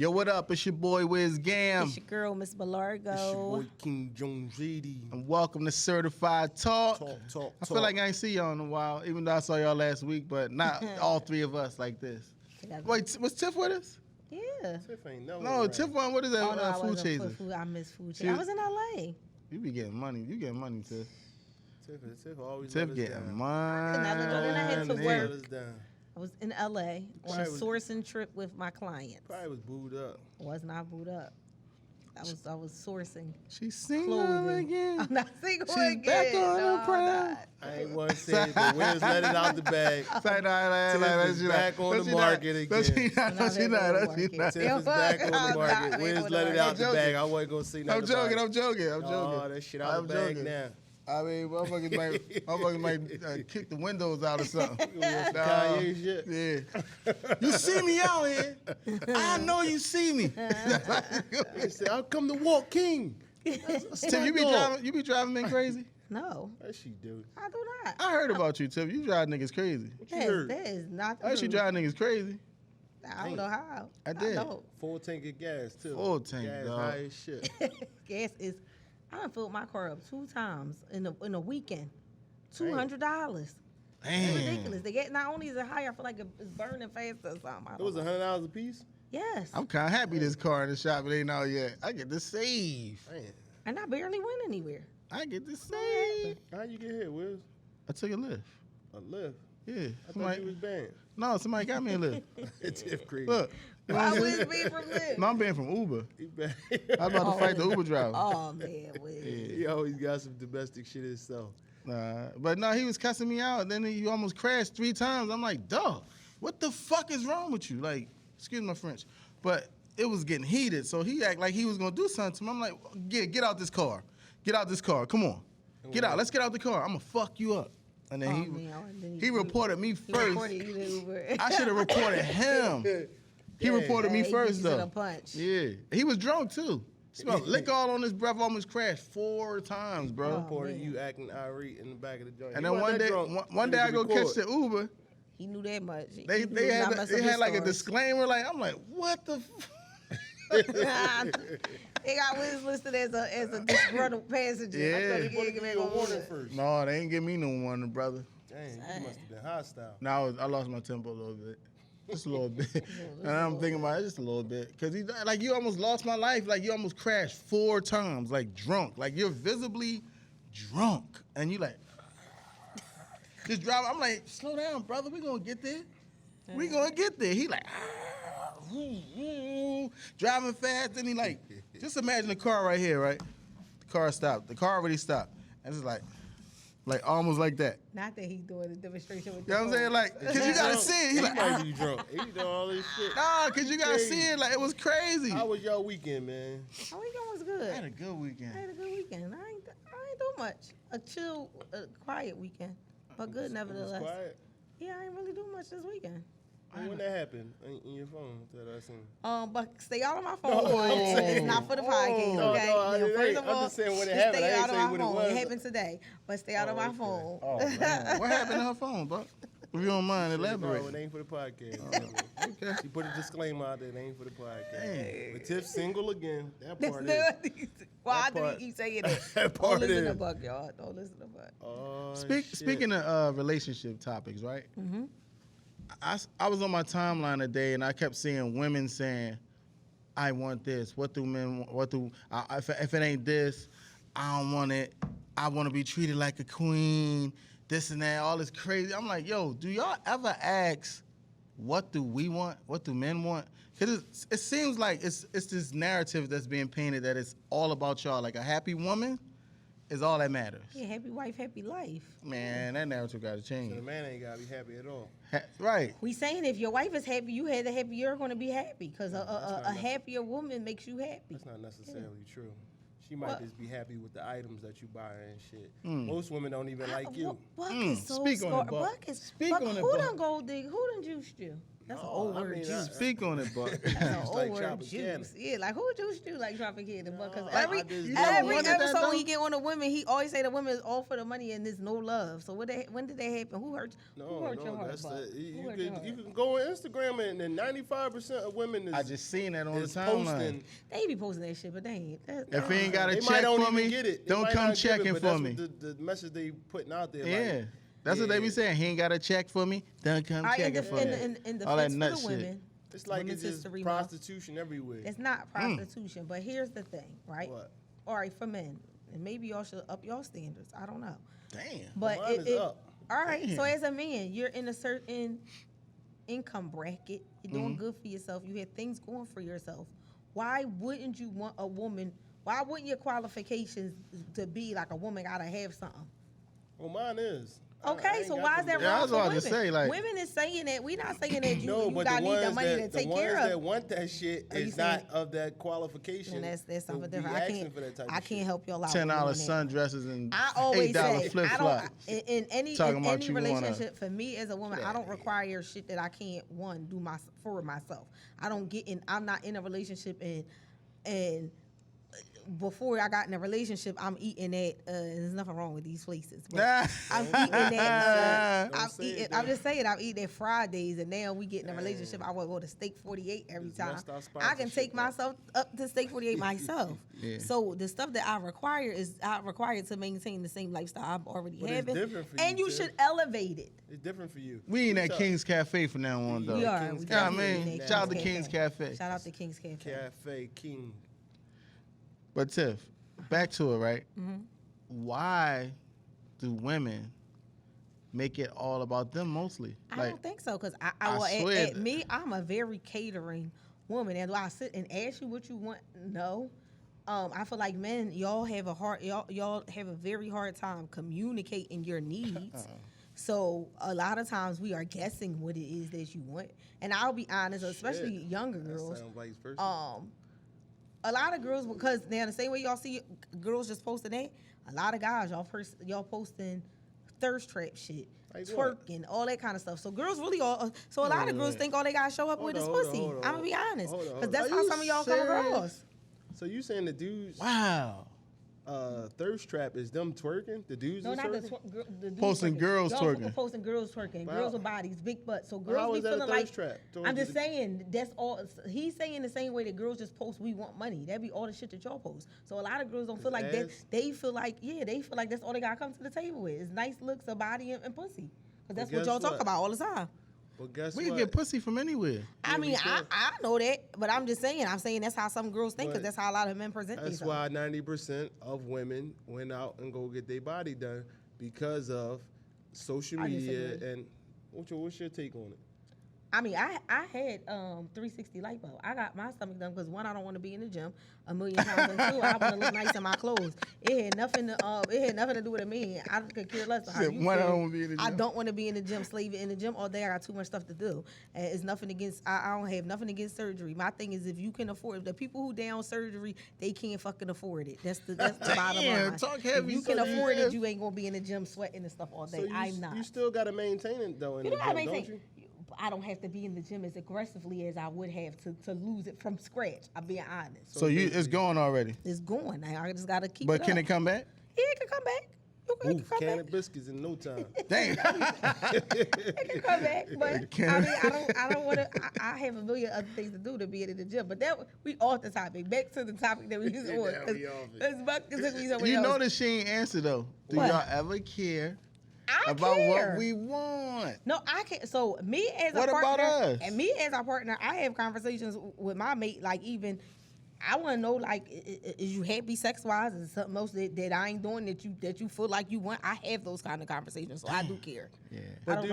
Yo, what up? It's your boy Wiz Gam. It's your girl, Miss Belargo. It's your boy King Jones 80. And welcome to Certified Talk. Talk. I feel like I ain't see y'all in a while, even though I saw y'all last week, but not all three of us like this. Wait, was Tiff with us? Yeah. Tiff ain't no. No, Tiff won. What is that? Oh, no, Food Chaser. I miss Food Chaser. I was in L.A. You be getting money. You getting money, Tiff. Tiff always Tiff getting money. Then I had to work. Let us down. I was in L.A. on a sourcing trip with my clients. Probably was booed up. I was not booed up. I was sourcing. She's single again. I'm not single She's again. back on her prime. I ain't want to say it, but Wiz let it out the bag. Tiff is back on the market again. Tiff is back on the market. Wiz let it out the bag. I wasn't going to see nothing. I'm joking. Oh, that shit out the bag now. I mean, motherfuckers might kick the windows out or something. Kanye shit. Yeah. You see me out here. I know you see me. He said, I'll come to walk King. Tim, you be driving men crazy? No. That she do. I do not. I heard about you, Tim. You drive niggas crazy. What you heard? That is not the I actually drive niggas crazy. I don't know how. I did. Full tank of gas, too. Full tank, gas dog. high as shit. Gas is... I done filled my car up 2 times in a weekend. $200. It's ridiculous. They get not only is it higher, I feel like it's burning faster or something. It was $100 a piece? Yes. I'm kind of happy this car in the shop, it ain't out yet. I get to save. Man. And I barely went anywhere. I get to save. How'd you get here, Wiz? I took a lift. A lift? Yeah. I thought you was banned. No, somebody got me a lift. Tiff crazy. Look. I was being from Lyft. No, I'm being from Uber. I was about to fight the Uber driver. Oh, man. He always got some domestic shit himself. But no, he was cussing me out. Then he almost crashed 3 times. I'm like, dog, what the fuck is wrong with you? Like, excuse my French. But it was getting heated. So he acted like he was going to do something to me. I'm like, get out this car. Get out this car. Come on. Get out. Let's get out the car. I'm going to fuck you up. And then he reported me first. He reported you to Uber. I should have reported him. He reported me first, though. A punch. Yeah. He was drunk, too. Smelled liquor all on his breath, almost crashed 4 times, bro. Reported you acting irate in the back of the joint. And then one day I go catch the Uber. He knew that much. They had like a disclaimer, like, I'm like, what the They got Wiz listed as a disgruntled passenger. Yeah. I thought he gave me a warning first. No, they ain't give me no warning, brother. Dang, you must have been hostile. No, I lost my tempo a little bit. Just a little bit. And I'm thinking about it just a little bit. Because you almost lost my life. Like, you almost crashed 4 times, like, drunk. Like, you're visibly drunk. And you like, just drive. I'm like, slow down, brother. We going to get there. We going to get there. He like, driving fast. Then he like, just imagine the car right here, right? The car stopped. The car already stopped. And it's like almost like that. Not that he's doing a demonstration with you know what I'm saying? Like, because you got to see it. He might be drunk. He doing all this shit. Nah, because you got to see it. Like, it was crazy. How was your weekend, man? My weekend was good. I had a good weekend. I ain't do much. A chill, quiet weekend. But good nevertheless. Quiet? Yeah, I ain't really do much this weekend. When that happened in your phone that I seen? But stay out of my phone. It's not for the podcast, okay? No, first of all, I'm just saying when it happened. I stay out didn't of say my what phone. it was. It happened today, but stay out of my phone. Oh, man. What happened to her phone, bro? If you don't mind, elaborate. No, it ain't for the podcast. Okay. She put a disclaimer out there. It ain't for the podcast. Hey. But Tiff's single again. That part is. Why do you keep saying that? That part Don't listen is. to Buck, y'all. Don't listen to Buck. Oh, Speaking of relationship topics, right? Mm-hmm. I was on my timeline today, and I kept seeing women saying, I want this. What do men want? If it ain't this, I don't want it. I want to be treated like a queen, this and that, all this crazy. I'm like, yo, do y'all ever ask, what do we want? What do men want? Because it seems like it's this narrative that's being painted that it's all about y'all. Like, a happy woman is all that matters. Yeah, happy wife, happy life. Man, that narrative got to change. So the man ain't got to be happy at all. Right. We saying if your wife is happy, you had the happy, you're going to be happy. Because a happier woman makes you happy. That's not necessarily true. She might just be happy with the items that you buy and shit. Most women don't even like you. Buck is so Speak on it, Buck. Buck is, Speak Buck, on it, who Buck. done gold dig? Who done juiced you? That's an old word, juice. Speak on it, Buck. That's an old like word, juice. Yeah, like who juice you like Tropicana? Because every episode he get on the women, he always say the women is all for the money and there's no love. So when did that happen? Who hurt your heart, Buck? You can go on Instagram and 95% of women is. I just seen that on the timeline. They be posting that shit, but they ain't. If he ain't got a check for me, don't come checking for me. The message they putting out there. Yeah. That's what they be saying. He ain't got a check for me. Don't come checking for me. In All that defense nut for the shit. women, It's like it's just prostitution everywhere. it's not prostitution, but here's the thing, right? What? All right, for men, and maybe y'all should up your standards. I don't know. Damn. But Mine is up. All right, Damn. so as a man, you're in a certain income bracket. You're doing good for yourself. You have things going for yourself. Why wouldn't you want a woman? Why wouldn't your qualifications to be like a woman gotta have something? Well, mine is. Okay, so why is that wrong for women? Say, like, women is saying that. We're not saying that you but gotta need the ones money to take care of. The ones that want that shit is not of that qualification. And that's something to be different. asking for that type of can't shit. help y'all out. $10 sundresses and I always $8 say, flip flops. in any relationship, for me as a woman, I don't require shit that I can't do for myself. I'm not in a relationship and before I got in a relationship, I'm eating at. There's nothing wrong with these places. But I'm eating at. I'm just saying, I'm eating at Fridays, and now we get in a relationship. I want to go to Steak 48 every time. I can take myself up to Steak 48 myself. Yeah. So the stuff that I require to maintain the same lifestyle I'm already having. It's different for and you should elevate it. It's different for you. We in that King's Cafe from now on, though. We are. Shout out to King's Cafe. Shout out to King's Cafe. Cafe King. But Tiff, back to it, right? Mm-hmm. Why do women make it all about them mostly? I don't think so, because at me, I'm a very catering woman, and do I sit and ask you what you want? No. I feel like men, y'all have a very hard time communicating your needs. So a lot of times we are guessing what it is that you want, and I'll be honest, especially younger girls. That sounds vice versa. A lot of girls, because now the same way y'all see girls just posting that, a lot of guys y'all posting thirst trap shit, twerking, all that kind of stuff. So girls really a lot of girls think all they gotta show up with is pussy. I'm gonna be honest, because that's how some of y'all come across. So you saying the dudes? Wow. Thirst trap is them twerking? The dudes? No, not twerking? the dudes posting girls twerking. Posting girls twerking. Wow. Girls with bodies, big butts. So Well, how girls is be that a feeling thirst like. trap? I'm just saying that's all. He's saying the same way that girls just post we want money. That be all the shit that y'all post. So a lot of girls don't feel like that. They feel like that's all they gotta come to the table with is nice looks, a body, and pussy. Because that's what y'all talk about all the time. But guess we what? can get pussy from anywhere. I mean, I know that, but I'm just saying. I'm saying that's how some girls think, because that's how a lot of men present themselves. That's why 90% of women went out and go get their body done because of social media. And what's your take on it? I mean, I had 360 lipo. I got my stomach done because one, I don't want to be in the gym a million times, and two, I want to look nice in my clothes. It had nothing to do with a man. I could care less. How you feel. I don't want to be in the gym, slaving in the gym all day. I got too much stuff to do. And it's nothing against. I don't have nothing against surgery. My thing is, if you can afford, the people who down surgery, they can't fucking afford it. That's the bottom line. Talk heavy. If you can afford it, you ain't gonna be in the gym sweating and stuff all day. So I'm not. You still gotta maintain it though in the gym, don't you? I don't have to be in the gym as aggressively as I would have to lose it from scratch. I'm being honest. So it's going already. It's going. I just gotta keep. But can it come back? Yeah, it can come back. Can of biscuits in no time. Damn. It can come back, but I mean, I don't want to. I have a million other things to do to be in the gym. But that we off the topic. Back to the topic that we was on. You notice she ain't answer though. Do y'all ever care about what we want? No, I can't. So me as a partner, what about us? And me as our partner, I have conversations with my mate. Like even, I want to know like, is you happy sex wise? Is something else that I ain't doing that you feel like you want? I have those kind of conversations, so I do care. Yeah.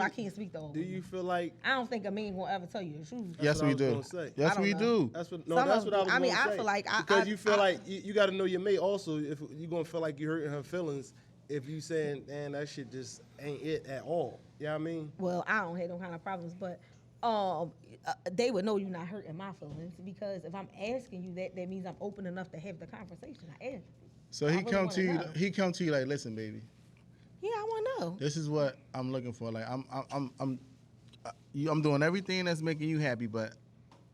I can't speak to all. Do you feel like? I don't think a man will ever tell you the truth. Yes, we do. Yes, we do. That's what I was going to say. I mean, I feel like because you feel like you got to know your mate also. If you're gonna feel like you're hurting her feelings. If you saying, man, that shit just ain't it at all. You know what I mean? Well, I don't have no kind of problems, but they would know you're not hurting my feelings, because if I'm asking you that means I'm open enough to have the conversation. I ask you. So he come to you like, listen, baby. Yeah, I want to know. This is what I'm looking for. Like I'm I'm doing everything that's making you happy, but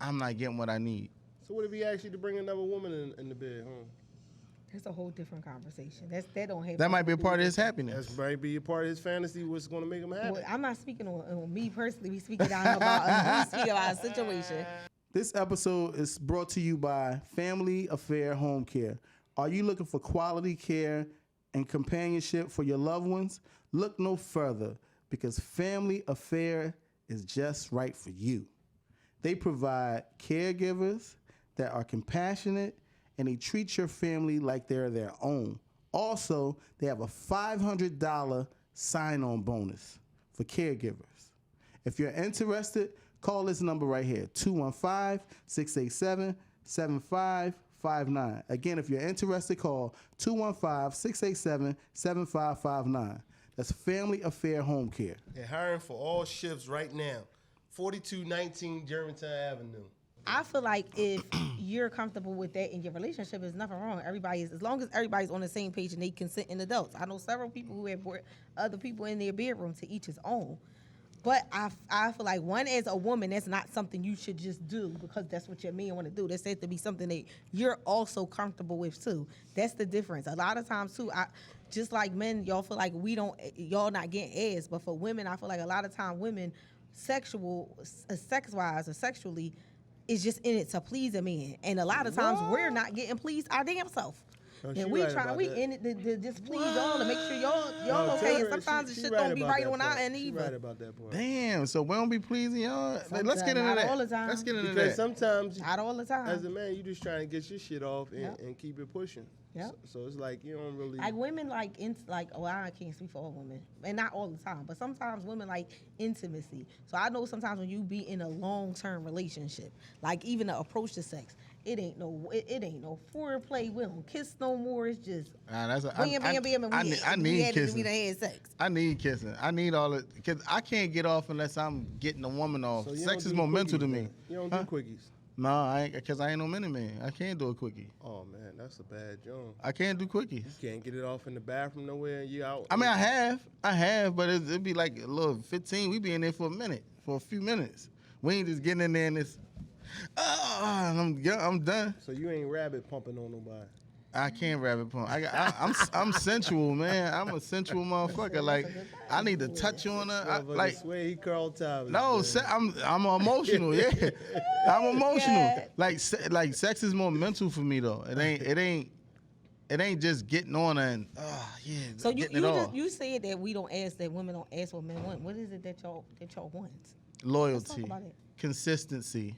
I'm not getting what I need. So what if he asked you to bring another woman in the bed home? That's a whole different conversation. That don't have. That might be a part of his happiness. That might be a part of his fantasy. What's going to make him happy? Well, I'm not speaking on me personally. We speaking about a situation. This episode is brought to you by Family Affair Home Care. Are you looking for quality care and companionship for your loved ones? Look no further, because Family Affair is just right for you. They provide caregivers that are compassionate, and they treat your family like they're their own. Also, they have a $500 sign-on bonus for caregivers. If you're interested, call this number right here, 215-687-7559. Again, if you're interested, call 215-687-7559. That's Family Affair Home Care. They're hiring for all shifts right now. 4219 Germantown Avenue. I feel like if you're comfortable with that in your relationship, there's nothing wrong. As long as everybody's on the same page and they consenting adults. I know several people who have brought other people in their bedroom, to each his own. But I feel like, one, as a woman, that's not something you should just do because that's what your man want to do. That has to be something that you're also comfortable with too. That's the difference. A lot of times too, just like men, y'all feel like y'all not getting ass. But for women, I feel like a lot of time women, sex-wise or sexually, is just in it to please a man. And a lot of times we're not getting pleased our damn self. And we in it to just please y'all to make sure y'all okay. And sometimes the shit don't be right on our end either. Right about that part. Damn, so we don't be pleasing y'all? Let's get into not that. all the time. Let's get into Because that. sometimes, Not all the time. as a man, you just trying to get your shit off and, Yep. and keep it pushing. Yep. So it's like you don't really. Like women I can't speak for all women, and not all the time, but sometimes women like intimacy. So I know sometimes when you be in a long-term relationship, like even the approach to sex, it ain't no foreplay. We don't kiss no more. It's just bam, and I need kissing. We done had sex. I need kissing. I need all it because I can't get off unless I'm getting a woman off. So you Sex don't is do more mental quickies, to me. then? You don't do quickies. No, I ain't, because I ain't no mini man. I can't do a quickie. Oh man, that's a bad job. I can't do quickies. You can't get it off in the bathroom nowhere, and you out. I mean, I have, but it'd be like a little 15. We be in there for a few minutes. We ain't just getting in there and it's, I'm done. So you ain't rabbit pumping on nobody. I can't rabbit pump. I'm sensual, man. I'm a sensual motherfucker. Like, I need to touch on her. I swear he curl time. No, I'm emotional. Yeah, I'm emotional. God. Like sex is more mental for me though. It ain't just getting on her and So you said that we don't ask, that women don't ask what men want. What is it that y'all want? loyalty, Let's talk about it. consistency.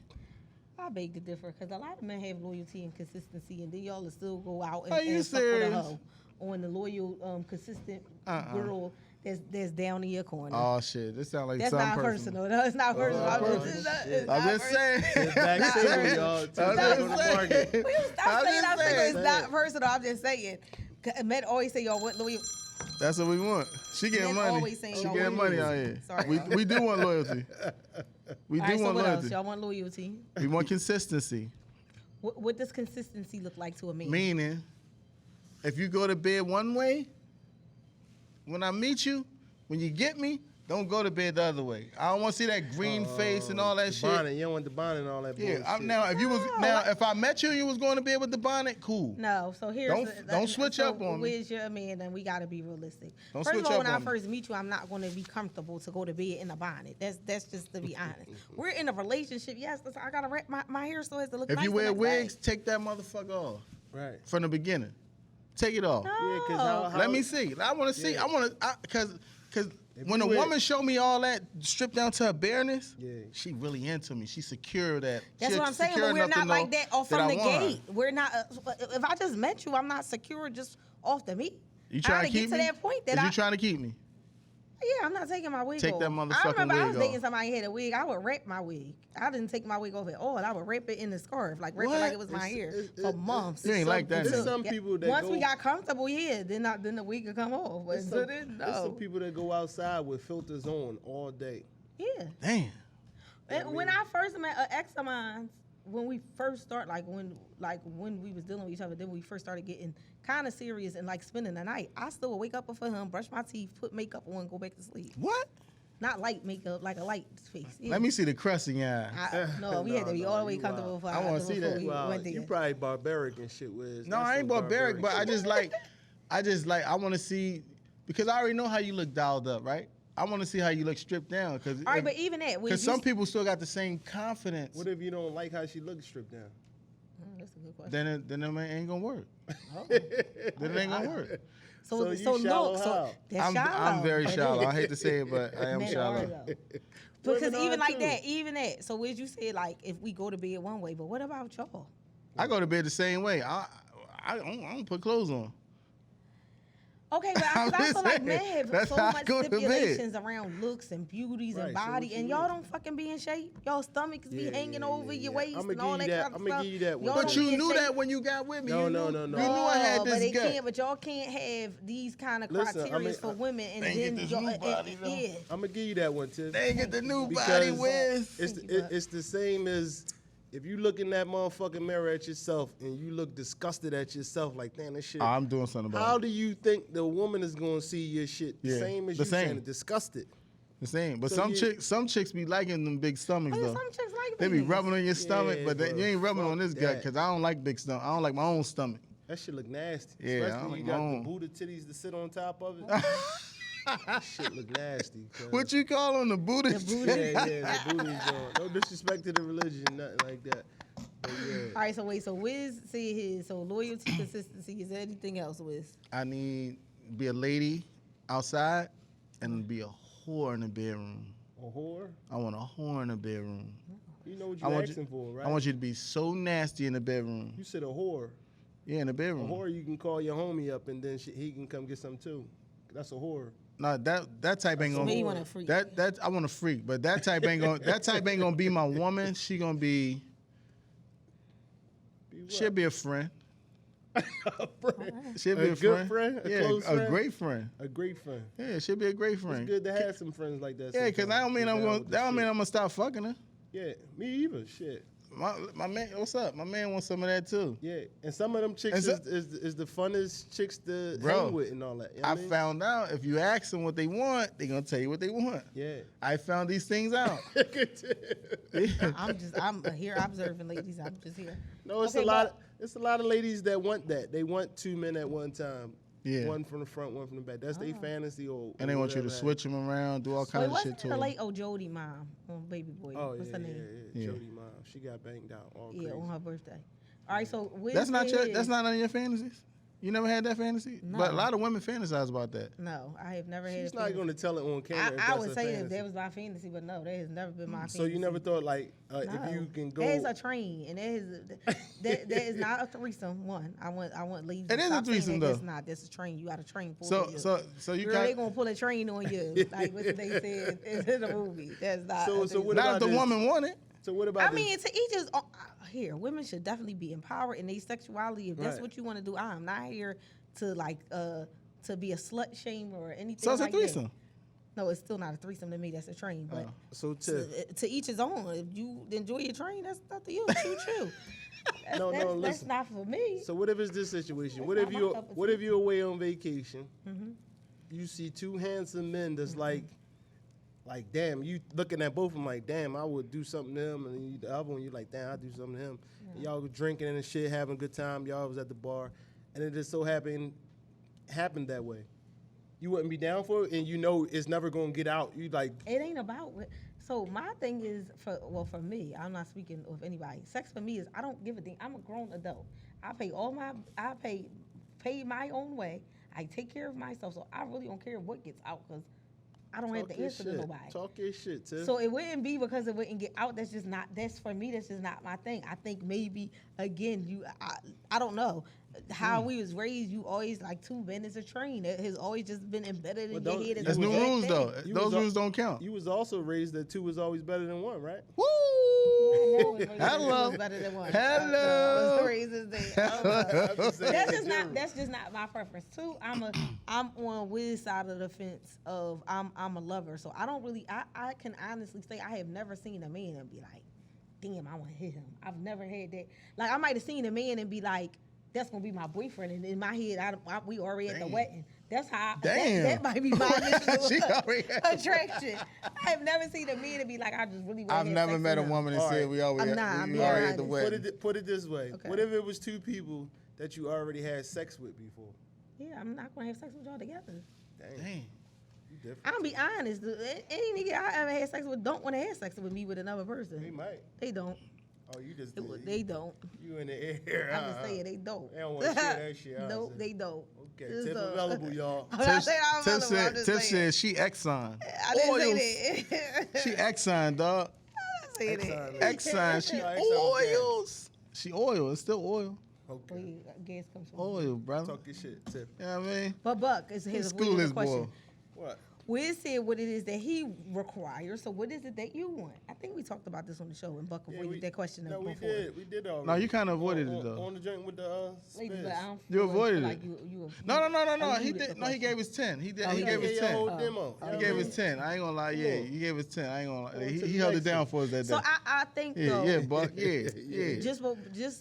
I beg to differ, because a lot of men have loyalty and consistency, and then y'all will still go out Are you and fuck with a serious? hoe on the loyal, consistent girl that's down in your corner. Oh shit, this sound like That's something not personal. personal. No, it's not personal. I'm just saying. Sit back single, y'all. Till I'm back just on the saying. market. Will you stop saying I'm single? It's saying. not personal. I'm just saying. Men always say y'all want loyal. That's what we want. She getting Men money. always saying She y'all getting want money out loyalty. here. Sorry, We do want loyalty. We All do right, so want what else? loyalty. Y'all want loyalty. We want consistency. What does consistency look like to a man? Meaning, if you go to bed one way, when I meet you, when you get me, don't go to bed the other way. I don't want to see that green face and all that shit. Bonnet. You don't want the bonnet and all that bullshit. If I met you and you was going to bed with the bonnet, cool. No, so here's Don't switch up on me. Where's your man? And we got to be realistic. Don't First switch of all, up when I on me. first meet you, I'm not going to be comfortable to go to bed in a bonnet. That's just to be honest. We're in a relationship. Yes, listen, I got to wrap my hair so it has to look If nice you the wear next wigs, day. take that motherfucker off Right. from the beginning. Take it off. Yeah, because how Let me see. I want to see. Yeah. I want to because when you a wear- woman show me all that stripped down to her bareness, Yeah. she really into me. She secure that. That's she what I'm saying, secure but we're enough to not like know that off that from I the want her. gate. We're not. If I just met you, I'm not secure just off the meet. You I trying gotta to get keep to me? that point that Is you trying to keep me? Yeah, I'm not taking my wig Take off. that motherfucking I remember I was wig dating off. somebody who had a wig. I would wrap my wig. I didn't take my wig off at all. I would wrap it in the scarf, like wrap it like it was my hair for months. You ain't like that. There's nigga. some people that Once go, we got comfortable, yeah, then the wig could come off. But there's so some, then, there's some no. people that go outside with filters on all day. Yeah. Damn. And when I first met an ex of mine, when we first started, when we was dealing with each other, then we first started getting kind of serious and like spending the night. I still would wake up before him, brush my teeth, put makeup on, go back to sleep. What? Not light makeup, like a light face. Yeah. Let me see the crust in your eye. No, we had to be all the way comfortable. I want to see that. Wow, you probably barbaric and shit, Wiz. No, I ain't barbaric, but I just like, I want to see, because I already know how you look dialed up, right? I want to see how you look stripped down. All right, but even that, because some people still got the same confidence. What if you don't like how she looks stripped down? That's a good question. Then it ain't gonna work. Then it ain't gonna work. So shallow how? I'm very shallow. I hate to say it, but I am shallow. Because even that. So as you said, like if we go to bed one way, but what about y'all? I go to bed the same way. I don't put clothes on. Okay, but I feel like men have so much stipulations around looks and beauties and body, and y'all don't fucking be in shape. Y'all stomachs be hanging over your waist and all that kind of stuff. I'm gonna give you that one. But you knew that when you got with me. No. You knew I had this but they gut. can't. But y'all can't have these kind of criteria for women, and then y'all. Yeah. I'm gonna give you that one, Tiff. They ain't get the new body, Wiz. It's the same as. If you look in that motherfucking mirror at yourself and you look disgusted at yourself, like, damn, this shit. I'm doing something about it. How do you think the woman is gonna see your shit the same as you saying disgusted? The same. But So some chicks be liking them big stomachs, though. Some chicks like They be these. rubbing on your stomach, but bro, you ain't rubbing on this gut that. because I don't like big stomach. I don't like my own stomach. That shit look nasty. Yeah, I Especially don't when you like got my the own. Buddha titties to sit on top of it. That shit look nasty. Cuz. What you call them, the Buddha? Yeah, the booty's on. No disrespect to the religion, nothing like that. But yeah. All right, so Wiz said his. So loyalty, consistency. Is there anything else, Wiz? I need be a lady outside and be a whore in the bedroom. A whore? I want a whore in the bedroom. You know what I you're want asking for, right? I want you to be so nasty in the bedroom. You said a whore. Yeah, in the A bedroom. whore, you can call your homie up and then he can come get some too. That's a whore. No, that type ain't gonna. Me, you want a freak. That I want a freak, but that type ain't gonna be my woman. She gonna be. She'll be a friend. She'll be a good friend? A close friend? A great friend. A great friend. Yeah, she'll be a great friend. It's good to have some friends like that. Yeah, because sometimes. that don't mean I'm gonna stop fucking her. Yeah, me either. Shit. My man, what's up? My man wants some of that too. Yeah, and some of them chicks is the funnest chicks to hang with and all that. You know I what mean? found out if you ask them what they want, they gonna tell you what they want. Yeah. I found these things out. I'm here observing, ladies. I'm just here. No, it's it's a lot of ladies that want that. They want two men at one time. Yeah. One from the front, one from the back. That's their fantasy. And they want you to switch them around, do all kinds of shit to them. Late Jody mom on Baby Boy. Oh, What's her name? Yeah. Jody mom. She got banged out. All Yeah, crazy. on her birthday. All right, so That's not none of your fantasies. You never had that fantasy? No. But a lot of women fantasize about that. No, I have never had. She's not going to tell it on camera. I would say that was my fantasy, but no, that has never been my fantasy. So you never thought like No. if you can go. There's a train, and that is not a threesome. One, I want ladies. It is a threesome, though. It's not. That's a train. You got a train for So you girl, got. they gonna pull a train on you, like what they said in the movie. That's not. So what Not about if the this? woman want it. So what about? I mean, to each his own. Here, women should definitely be empowered in their sexuality. If that's Right. what you want to do, I am not here to to be a slut shamer or anything. So it's like a threesome. That. No, it's still not a threesome to me. That's a train. But So to each his own. If you enjoy your train, that's up to you. Choo. That's listen. that's not for me. So what if it's this situation? That's What not if my you cup of what tea. if you're away on vacation? Mm-hmm. You see two handsome men that's like damn, you looking at both of them like, damn, I would do something to him, and the other one you like, damn, I'd do something to him. And y'all was drinking and shit, having a good time. Y'all was at the bar, and it just so happened that way. You wouldn't be down for it, and you know it's never gonna get out. You like, It ain't about. So my thing is for me. I'm not speaking of anybody. Sex for me is I don't give a damn. I'm a grown adult. I pay my own way. I take care of myself, so I really don't care what gets out because I don't have to answer to nobody. Talk your shit, Tiff. So it wouldn't be because it wouldn't get out. That's just not. That's for me. That's just not my thing. I think maybe again, I don't know how we was raised. You always like two men is a train. It has always just been embedded in your head. There's new rules though. Those rules don't count. You was also raised that two was always better than one, right? Woo! Hello. Hello. That's just not my preference. Two, I'm on Wiz's side of the fence of I'm a lover. So I don't really I can honestly say I have never seen a man and be like, damn, I want to hit him. I've never had that. Like I might have seen a man and be like, that's gonna be my boyfriend. And in my head, we already at the Damn. wedding. That's how Damn. that might be my initial She already- attraction. I have never seen a man to be like, I just really want to I've never sex met a with him. woman that All said right. we already I'm we being already at the honest. wedding. Put it this way. Okay. What if it was two people that you already had sex with before? Yeah, I'm not gonna have sex with y'all together. Dang, Damn. you different. I'm gonna be honest. Any nigga I ever had sex with don't want to have sex with me with another They person. might. They don't. Oh, you just They don't. You in the air. I'm just saying they don't. They don't want to share that shit. Nope, they don't. Okay, Just, tip available, y'all. I'm not Tiff, saying I'm Tiff available, I'm said, just Tiff saying. said she Exxon. I didn't say that. She Exxon, dog. I didn't say Exxon. that. Exxon. She No, Exxon oils. She oil. It's still oil. Okay. Wait, gas comes from. Oil, brother. Talk your shit, Tip. You know what I mean? But Buck, here's a School this question. boy. What? We said what it is that he requires. So what is it that you want? I think we talked about this on the show, and Buck avoided that question No, before. we did. We did already. No, you kind of avoided it, though. On the joint with the Ladies, spins. but I don't You feel avoided like it. you No. He alluded did. the No, he question. gave us 10. He did. Oh, He he gave did. us Yeah, 10. whole demo. He gave us 10. I ain't gonna lie. Yeah, he gave us 10. I ain't gonna lie. On to He the held it next down one. for us that day. So I think Yeah, though, yeah, Buck. Yeah, yeah. just for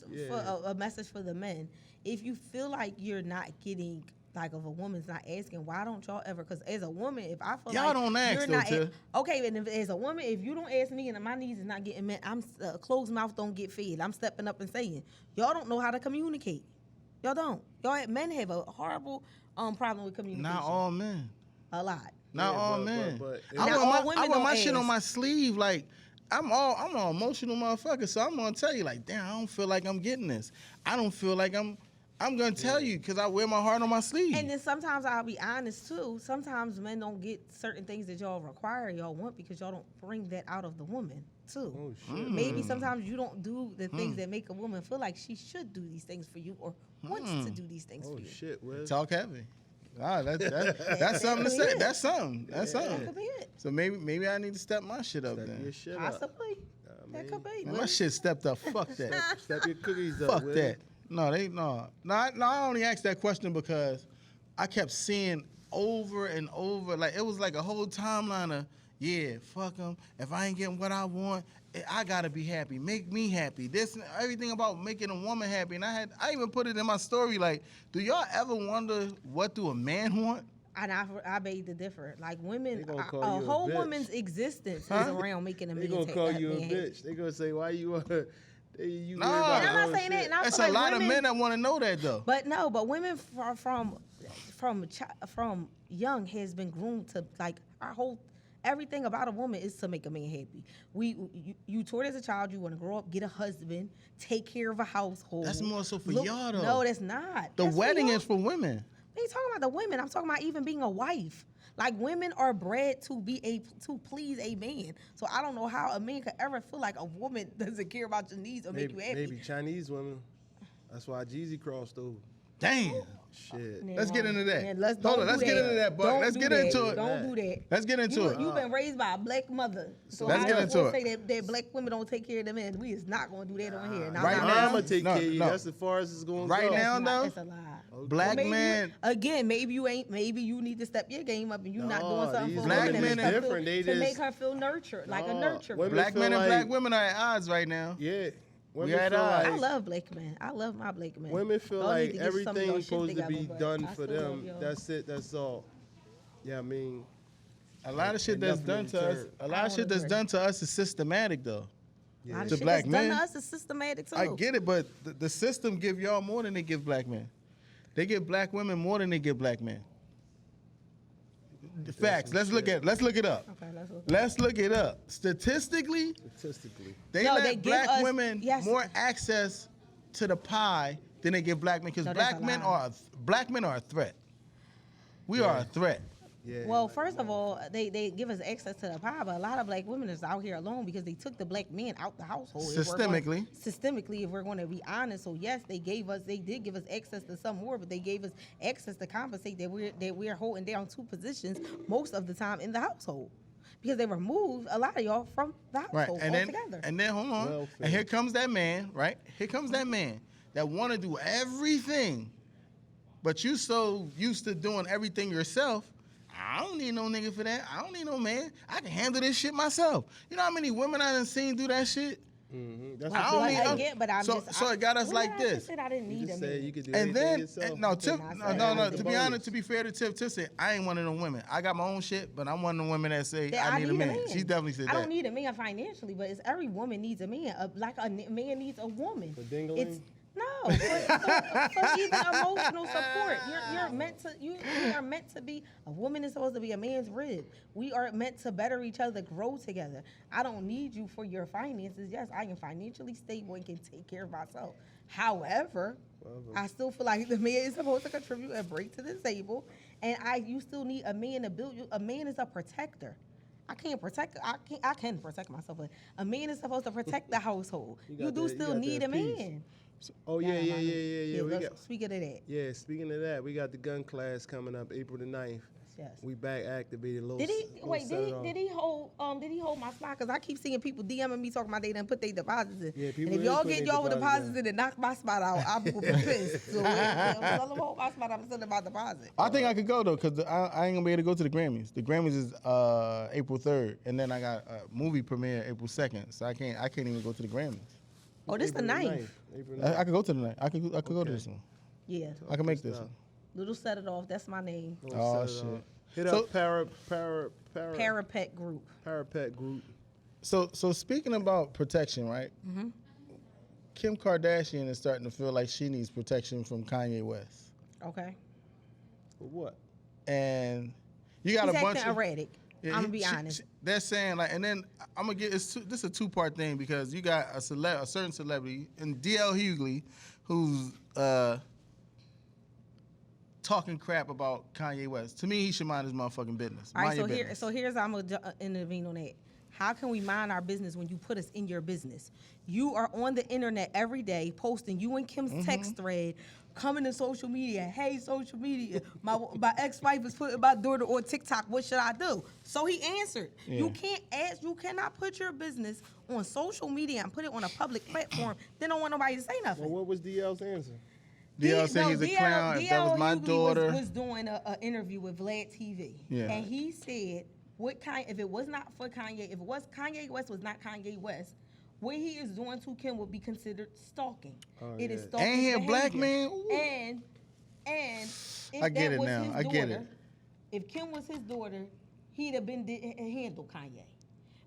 Yeah. a message for the men, if you feel like you're not getting like if a woman's not asking, why don't y'all ever? Because as a woman, if I feel Y'all like don't ask, you're though, not Tiff. okay, and if, as a woman, if you don't ask me and my needs is not getting met, I'm closed mouth don't get fed. I'm stepping up and saying, y'all don't know how to communicate. Y'all don't. Men have a horrible problem with communication. Not all men. A lot. Not Yeah, all but- men. but- Not I all want women I want my don't shit on ask. my sleeve. Like I'm an emotional motherfucker, so I'm gonna tell you like, damn, I don't feel like I'm getting this. I don't feel like I'm gonna tell you because I wear my heart on my sleeve. And then sometimes I'll be honest too. Sometimes men don't get certain things that y'all require, y'all want because y'all don't bring that out of the woman too. Oh shit. Maybe sometimes you don't do the things that make a woman feel like she should do these things for you or wants to do these things Oh for you. shit, Wiz. Talk heavy. That's something to say. That's something. That's That something. could be it. So maybe I need to step my shit up Step then. your shit up. Possibly. That could be. Man, my shit stepped up. Fuck that. Step your cookies up. Fuck Wiz. that. No, I only asked that question because I kept seeing over and over, like it was like a whole timeline of, yeah, fuck them. If I ain't getting what I want, I gotta be happy. Make me happy. This everything about making a woman happy. And I even put it in my story. Like, do y'all ever wonder what do a man want? And I beg to differ. Like women, They gonna a call you a whole bitch. woman's existence Huh? is around making a They man gonna call that you a man happy. bitch. They gonna say, why you you No. worried about And I'm your not own saying that, shit? and I It's feel a like lot of women- men that want to know that though. But women from young has been groomed to like our whole everything about a woman is to make a man happy. You taught as a child you want to grow up, get a husband, take care of a household. That's more so for Look- y'all, though. No, that's not. The That's for wedding y'all. is for women. I ain't talking about the women. I'm talking about even being a wife. Like women are bred to to please a man. So I don't know how a man could ever feel like a woman doesn't care about your needs or make you happy. Maybe Chinese women. That's why Jeezy crossed over. Damn. Shit. Man, Let's get into that. man, let's Hold don't on, let's do get that. into that, Buck. Don't Let's do get that. into it. Don't do that. Let's get into it. You've been raised by a black mother. So Let's how get you into gonna it. say that black women don't take care of the men? We is not gonna do that on here. Now, Right My now- mama take No, care of you. no. That's as far as it's going Right go. now, though, That's a lie. Black Maybe men. maybe you ain't. Maybe you need to step your game up, and you not No, doing something these for Black women to men make is her different. They to make just- her feel nurtured, like a No, nurturer. women Black feel men and like- black women are at odds right now. Yeah. We Women at feel odds. I like love black men. I love my black men. women feel Y'all need like to get some of y'all everything's shit supposed to together, be but done I for still love them. y'all. That's it. That's all. Yeah, I mean, A lot of shit And that's nothing done in to us. return. A lot of shit that's done to us is systematic though. A lot of To shit black that's done men? to us is systematic too. I get it, but the system give y'all more than they give black men. They give black women more than they give black men. The facts. Let's look it up. Okay, let's look. Let's look it up. Statistically, statistically. they No, let they give black us- women yes. more access to the pie than they give black men because No, that's black a men lie. are a threat. We are a threat. Yeah. Well, first of all, they give us access to the pie, but a lot of black women is out here alone because they took the black men out the household. If we're going- systemically, if we're going to be honest, so yes, they did give us access to some more, but they gave us access to compensate that we're holding down two positions most of the time in the household because they removed a lot of y'all from the Right. household And altogether. then hold on. Welfare. And here comes that man, right? Here comes that man that want to do everything, but you so used to doing everything yourself. I don't need no nigga for that. I don't need no man. I can handle this shit myself. You know how many women I done seen do that shit? That's I don't need. Again, but I'm so just. so it got us like I this. just said I didn't You need just a said man. you could do And anything then, yourself. no, Tip, I no, said no, I no. did To be honest, to be fair to Tip said, I ain't one of them women. I got my own shit, but I'm one of them women that say That I need a man. She definitely said I that. don't need a man financially, but it's every woman needs a man. Like a man needs a woman. For dingling? It's no, for even emotional support. You're meant to. We are meant to be. A woman is supposed to be a man's rib. We are meant to better each other, grow together. I don't need you for your finances. Yes, I am financially stable and can take care of myself. However, I still feel like the man is supposed to contribute and bring to the table, and you still need a man to build you. A man is a protector. I can protect myself, but a man is supposed to protect the household. You do still need a man. Oh yeah. Speaking of that. Yeah, speaking of that, we got the gun class coming up April the 9th. Yes. We back activated. Did he hold my spot? Because I keep seeing people DMing me talking about they done put their deposits in. Yeah, and if y'all get y'all deposits in and knock my spot out, I'm gonna be pissed. So tell them hold my spot. I'm sending my deposit. I think I could go though, cause I ain't gonna be able to go to the Grammys. The Grammys is April 3rd, and then I got a movie premiere April 2nd, so I can't even go to the Grammys. Oh, this the 9th. I could go to the night. I could go to this one. Yeah. I can make this one. Little Set It Off. That's my name. Oh shit. Hit up Parapet Group. Parapet Group. So speaking about protection, right? Mm-hmm. Kim Kardashian is starting to feel like she needs protection from Kanye West. Okay. For what? And you got He's a bunch acting of erratic. I'm gonna be honest. They're saying like, and then I'm gonna get this is a two-part thing because you got a certain celebrity, and DL Hughley, who's talking crap about Kanye West. To me, he should mind his motherfucking business. All right, here's I'm gonna intervene on that. How can we mind our business when you put us in your business? You are on the internet every day posting you and Kim's text thread, coming to social media. Hey, social media, my ex-wife is putting my daughter on TikTok. What should I do? So he answered. Yeah. You cannot put your business on social media and put it on a public platform. They don't want nobody to say nothing. Well, what was DL's answer? DL said he's a clown. If that was my daughter. Was doing an interview with Vlad TV, and he said, if it was not for Kanye, if it was Kanye West was not Kanye West, what he is doing to Kim would be considered stalking. It is stalking. Ain't he a black man? Ooh. And if I get it now. I get it. If Kim was his daughter, he'd have been handled Kanye.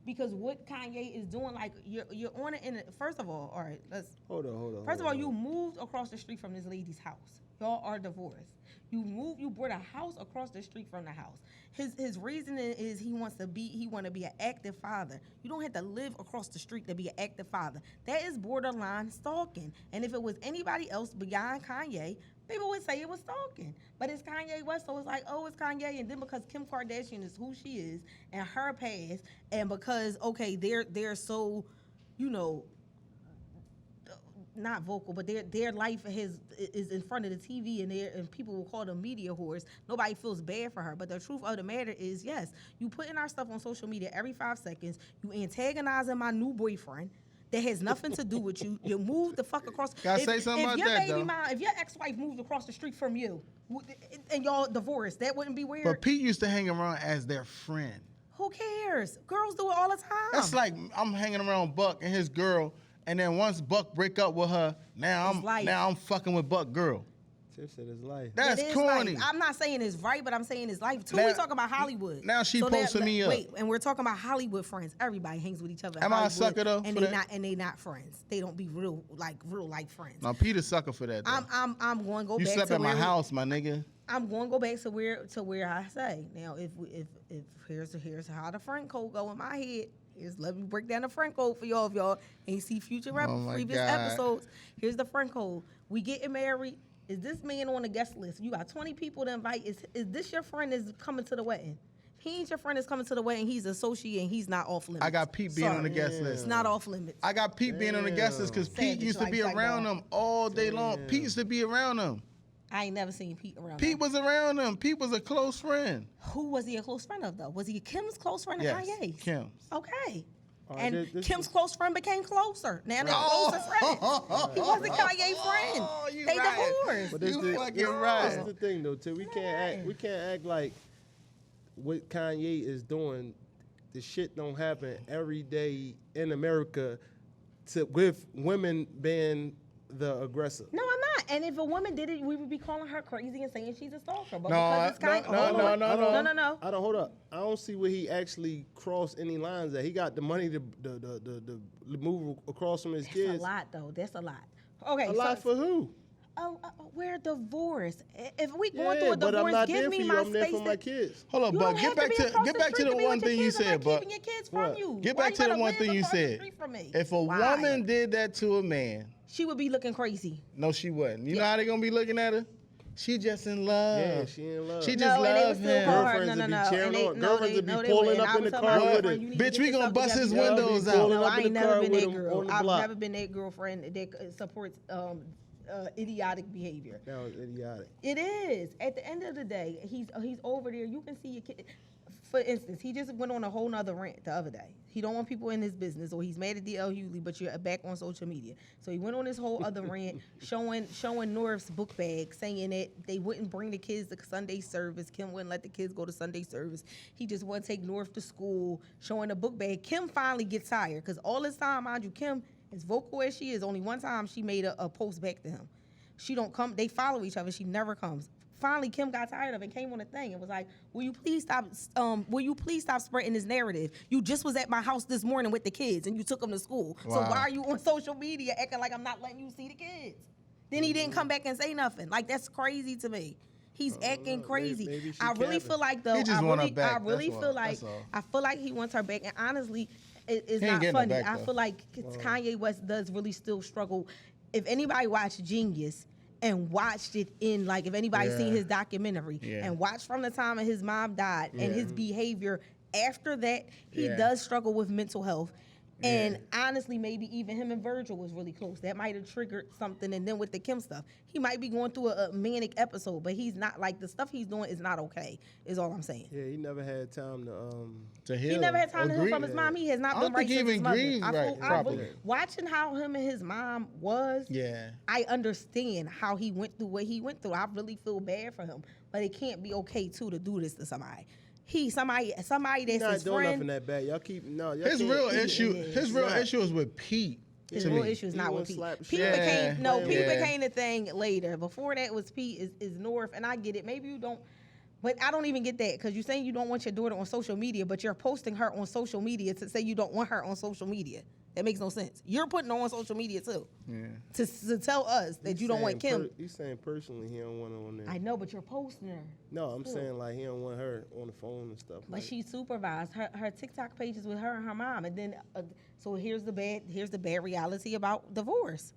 Because what Kanye is doing, like you're on it. First of all right, let's hold on. First of all, you moved across the street from this lady's house. Y'all are divorced. You bought a house across the street from the house. His reasoning is he want to be an active father. You don't have to live across the street to be an active father. That is borderline stalking. And if it was anybody else beyond Kanye, people would say it was stalking. But it's Kanye West, so it's like, oh, it's Kanye. And then because Kim Kardashian is who she is and her past, and because they're so, not vocal, but their life is in front of the TV, and people will call them media whores. Nobody feels bad for her, but the truth of the matter is, yes, you putting our stuff on social media every 5 seconds. You antagonizing my new boyfriend that has nothing to do with you. You moved the fuck across. Gotta say something about that, though. If your ex-wife moved across the street from you and y'all divorced, that wouldn't be weird. But Pete used to hang around as their friend. Who cares? Girls do it all the time. That's like I'm hanging around Buck and his girl. And then once Buck break up with her, now I'm fucking with Buck girl. Tiff said it's life. That's corny. I'm not saying it's right, but I'm saying it's life. Too, we talking about Hollywood. Now she posting me up. Wait, and we're talking about Hollywood friends. Everybody hangs with each other. Am I a sucker though? And they not friends. They don't be real life friends. No, Peter's sucker for that. Though. I'm going to go back. You slept at my house, my nigga. I'm going to go back to where I say now. If here's how the friend code go in my head. Let me break down the friend code for y'all if y'all ain't see previous episodes. Here's the friend code. We getting married. Is this man on the guest list? You got 20 people to invite. Is this your friend is coming to the wedding? He ain't your friend is coming to the wedding. He's associate and he's not off limits. I got Pete being on the guest list. It's not off limits. I got Pete being on the guest list because Pete used to be around them all day long. Pete used to be around them. I ain't never seen Pete around. Pete was around them. Pete was a close friend. Who was he a close friend of though? Was he Kim's close friend or Kanye's? Kim's. Okay. And Kim's close friend became closer. Now they're closer friends. He wasn't Kanye's friend. They divorced. But that's the thing though, too. We can't act like what Kanye is doing. The shit don't happen every day in America with women being the aggressor. No, I'm not. And if a woman did it, we would be calling her crazy and saying she's a stalker. But No, because it's kind no. I don't hold up. I don't see where he actually crossed any lines at. He got the money to move across from his kids. That's a lot, though. That's a lot. Okay, A lot for who? We're divorced. If we going Yeah, through a but I'm divorce, not give there me for you. my I'm there space. for my kids. Hold on, You but don't get have back to be to across get the back street to the be one with your thing you kids. I'm said, not but keeping your kids from What? you. get Why back you to the gotta one live thing you across the said. street from me? If a Why? woman did that to a man, She would be looking crazy. no, she wouldn't. You know how they gonna be looking at her? She just in love. Yeah, she in love. She just No, and they would love still him. call her. Girlfriends No, would be no, cheering and they- on. no, Girlfriends they- would be no, they pulling wouldn't. up I in was the talking car about with girlfriend, it. you need to Bitch, get we yourself gonna bust his together. windows Yeah, pulling out. No, up I in ain't the never car been with that him girl. on the I've block. never been that girlfriend that supports idiotic behavior. That was idiotic. It is. At the end of the day, he's over there. You can see your kid. For instance, he just went on a whole nother rant the other day. He don't want people in his business, or he's mad at D.L. Hughley, but you're back on social media. So he went on this whole other rant, showing North's book bag, saying that they wouldn't bring the kids to Sunday service. Kim wouldn't let the kids go to Sunday service. He just wouldn't take North to school, showing the book bag. Kim finally gets tired, because all this time, mind you, Kim, as vocal as she is, only one time she made a post back to him. She don't come. They follow each other. She never comes. Finally, Kim got tired of it and came on a thing and was like, will you please stop spreading this narrative? You just was at my house this morning with the kids and you took them to school. So Wow. why are you on social media acting like I'm not letting you see the kids? Then he didn't come back and say nothing. Like, that's crazy to me. He's acting crazy. maybe she I really capping. feel like, though, He just want her back. I really That's feel all. like, That's all. I feel like he wants her back. And honestly, it's He ain't not getting her funny. back, I though. feel like Kanye West does really still struggle. If anybody watched Genius and watched it in, like, if anybody's seen his documentary and watched from the time of his mom died and his behavior after that, he does struggle with mental health. And honestly, maybe even him and Virgil was really close. That might have triggered something. And then with the Kim stuff, he might be going through a manic episode, but he's not, like, the stuff he's doing is not okay, is all I'm saying. Yeah, he never had time to heal. He never had time to heal Agree. from his mom. He has not I been don't right think he since his even mother. grieved right properly. Watching how him and his mom was, I understand how he went through what he went through. I really feel bad for him, but it can't be okay too to do this to somebody. Somebody that's not his doing friend. nothing that bad. Y'all keep y'all His can't- real His issue is with Pete. His to real me. issue is He not wanna with Pete. slap Pete shit. became Pete Yeah. became the thing later. Before that was Pete is North, and I get it. Maybe you don't, but I don't even get that, because you're saying you don't want your daughter on social media, but you're posting her on social media to say you don't want her on social media. That makes no sense. You're putting her on social media too. Yeah. To tell us that you don't want Kim. He's saying personally he don't want her on there. I know, but you're posting her. No, I'm Still. saying like he don't want her on the phone and stuff. But like, she supervised her TikTok pages with her and her mom, and then so here's the bad reality about divorce.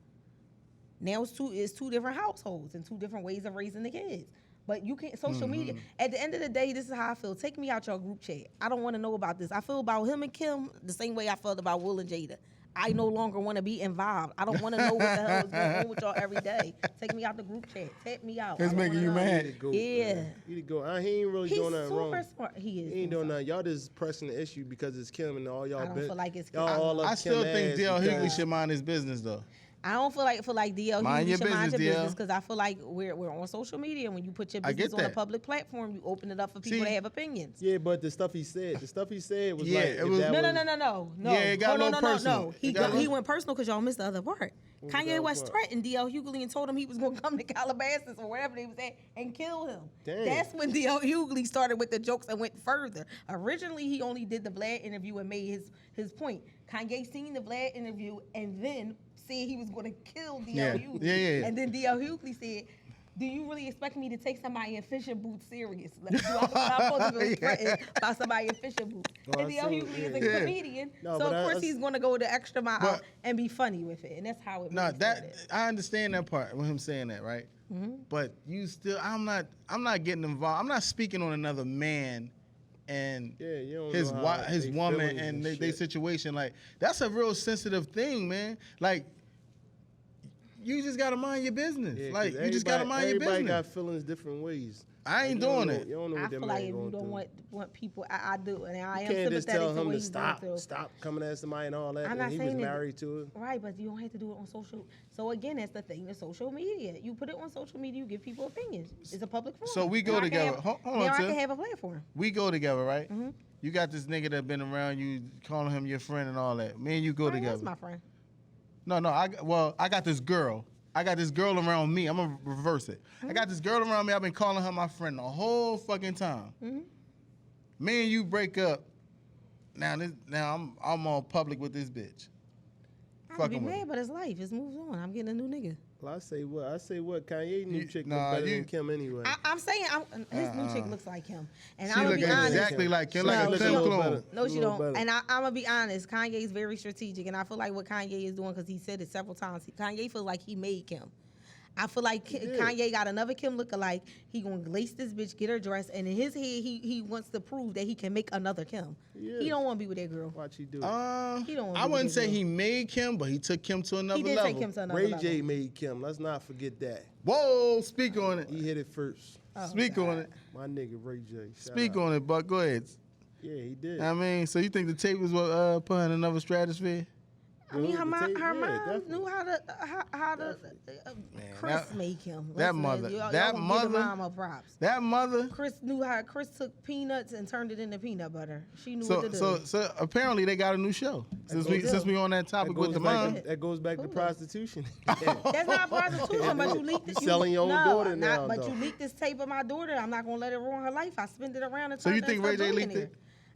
Now it's two different households and two different ways of raising the kids. But you can't social media. At the end of the day, this is how I feel. Take me out your group chat. I don't want to know about this. I feel about him and Kim the same way I felt about Will and Jada. I no longer want to be involved. I don't want to know what the hell is going on with y'all every day. Take me out the group chat. Take me out. It's I don't making wanna you know. mad. he to go, Yeah. man. He to go. He ain't really He's doing nothing super wrong. smart. He is. He ain't doing nothing. Y'all just pressing the issue because it's Kim and all y'all. I don't feel like it's Kim. y'all all up I still Kim think ass D.L. Hughley because- should mind his business though. I don't feel like DL. Mind You your should mind your business, DL. business, because I feel like we're on social media. When you put your I get business on a that. public platform, you open it up for people See- to have opinions. Yeah, but the stuff he said was Yeah, like it was- that No. Yeah, it got a little personal. No. It got a He little- went personal because y'all missed the other part. What was the Kanye other West part? threatened DL Hughley and told him he was going to come to Calabasas or wherever they was at and kill him. Damn. That's when DL Hughley started with the jokes and went further. Originally, he only did the Vlad interview and made his point. Kanye seen the Vlad interview and then said he was going to kill DL Yeah. Hughley. Yeah. And then DL Hughley said, do you really expect me to take somebody in fishing boots serious? Like, do I look like I'm supposed to be threatened by somebody in fishing boots? Oh, And I DL see. Hughley is a Yeah. comedian, No, so but of course he's going to go the extra mile But- and be funny with it, and that's how it. No, really that started. I understand that part with him saying that, right? But you still, I'm not getting involved. I'm not speaking on another man and Yeah, you don't his know how his they woman feelings and and their shit. situation. Like, that's a real sensitive thing, man. Like, you just gotta mind your business. Yeah, 'cause like, you just gotta mind your Everybody business. got feelings different ways. I ain't You don't doing know- it. You don't know I what feel that like man if you going don't through. want people, I do, and I You am can't just sympathetic tell to him what to he's going through. stop coming at somebody and all that. I'm and not he was saying that- married to her. Right, but you don't have to do it on social. So again, that's the thing. The social media. You put it on social media. You give people opinions. It's a public forum. So we go Now I can together. have- Hold on, now I Tiff. can have a platform. We go together, right? Mm-hmm. You got this nigga that been around you, calling him your friend and all that. Me and you go Right, together. that's my friend. No. I got this girl. I got this girl around me. I'm gonna reverse it. I got this girl around me. I've been calling her my friend the whole fucking time. Me and you break up. Now I'm on public with this bitch. I would be mad, but it's life. It's moves on. I'm getting a new nigga. Well, I say what? Kanye new chick look better than Kim anyway. I'm saying his new chick looks like him, and she I'm gonna be honest. Exactly like Kim, like a Kim clone. No, she don't. Better. And I'm gonna be honest. Kanye's very strategic, and I feel like what Kanye is doing, because he said it several times. Kanye feels like he made Kim. I feel like Kanye got another Kim lookalike. He gonna lace this bitch, get her dressed, and in his head, he wants to prove that he can make another Kim. He don't want to be with that girl. Watch he do. He don't. I wouldn't say he made Kim, but he took Kim to another level. He did take Kim to another level. Ray J made Kim. Let's not forget that. Whoa, speak on it. He hit it first. Speak on it. My nigga Ray J. Speak on it, Buck. Go ahead. Yeah, he did. I mean, so you think the tape was what put her in another stratosphere? I mean, her mom knew how to Chris make him. That mother. Give mom a props. That mother. Chris knew how. Chris took peanuts and turned it into peanut butter. She knew what to do. So apparently they got a new show. Since we on that topic with the mom. That goes back to prostitution. That's not prostitution, but you leaked it. You selling your own daughter now. But you leaked this tape of my daughter. I'm not gonna let it ruin her life. I spend it around. So you think Ray J leaked it?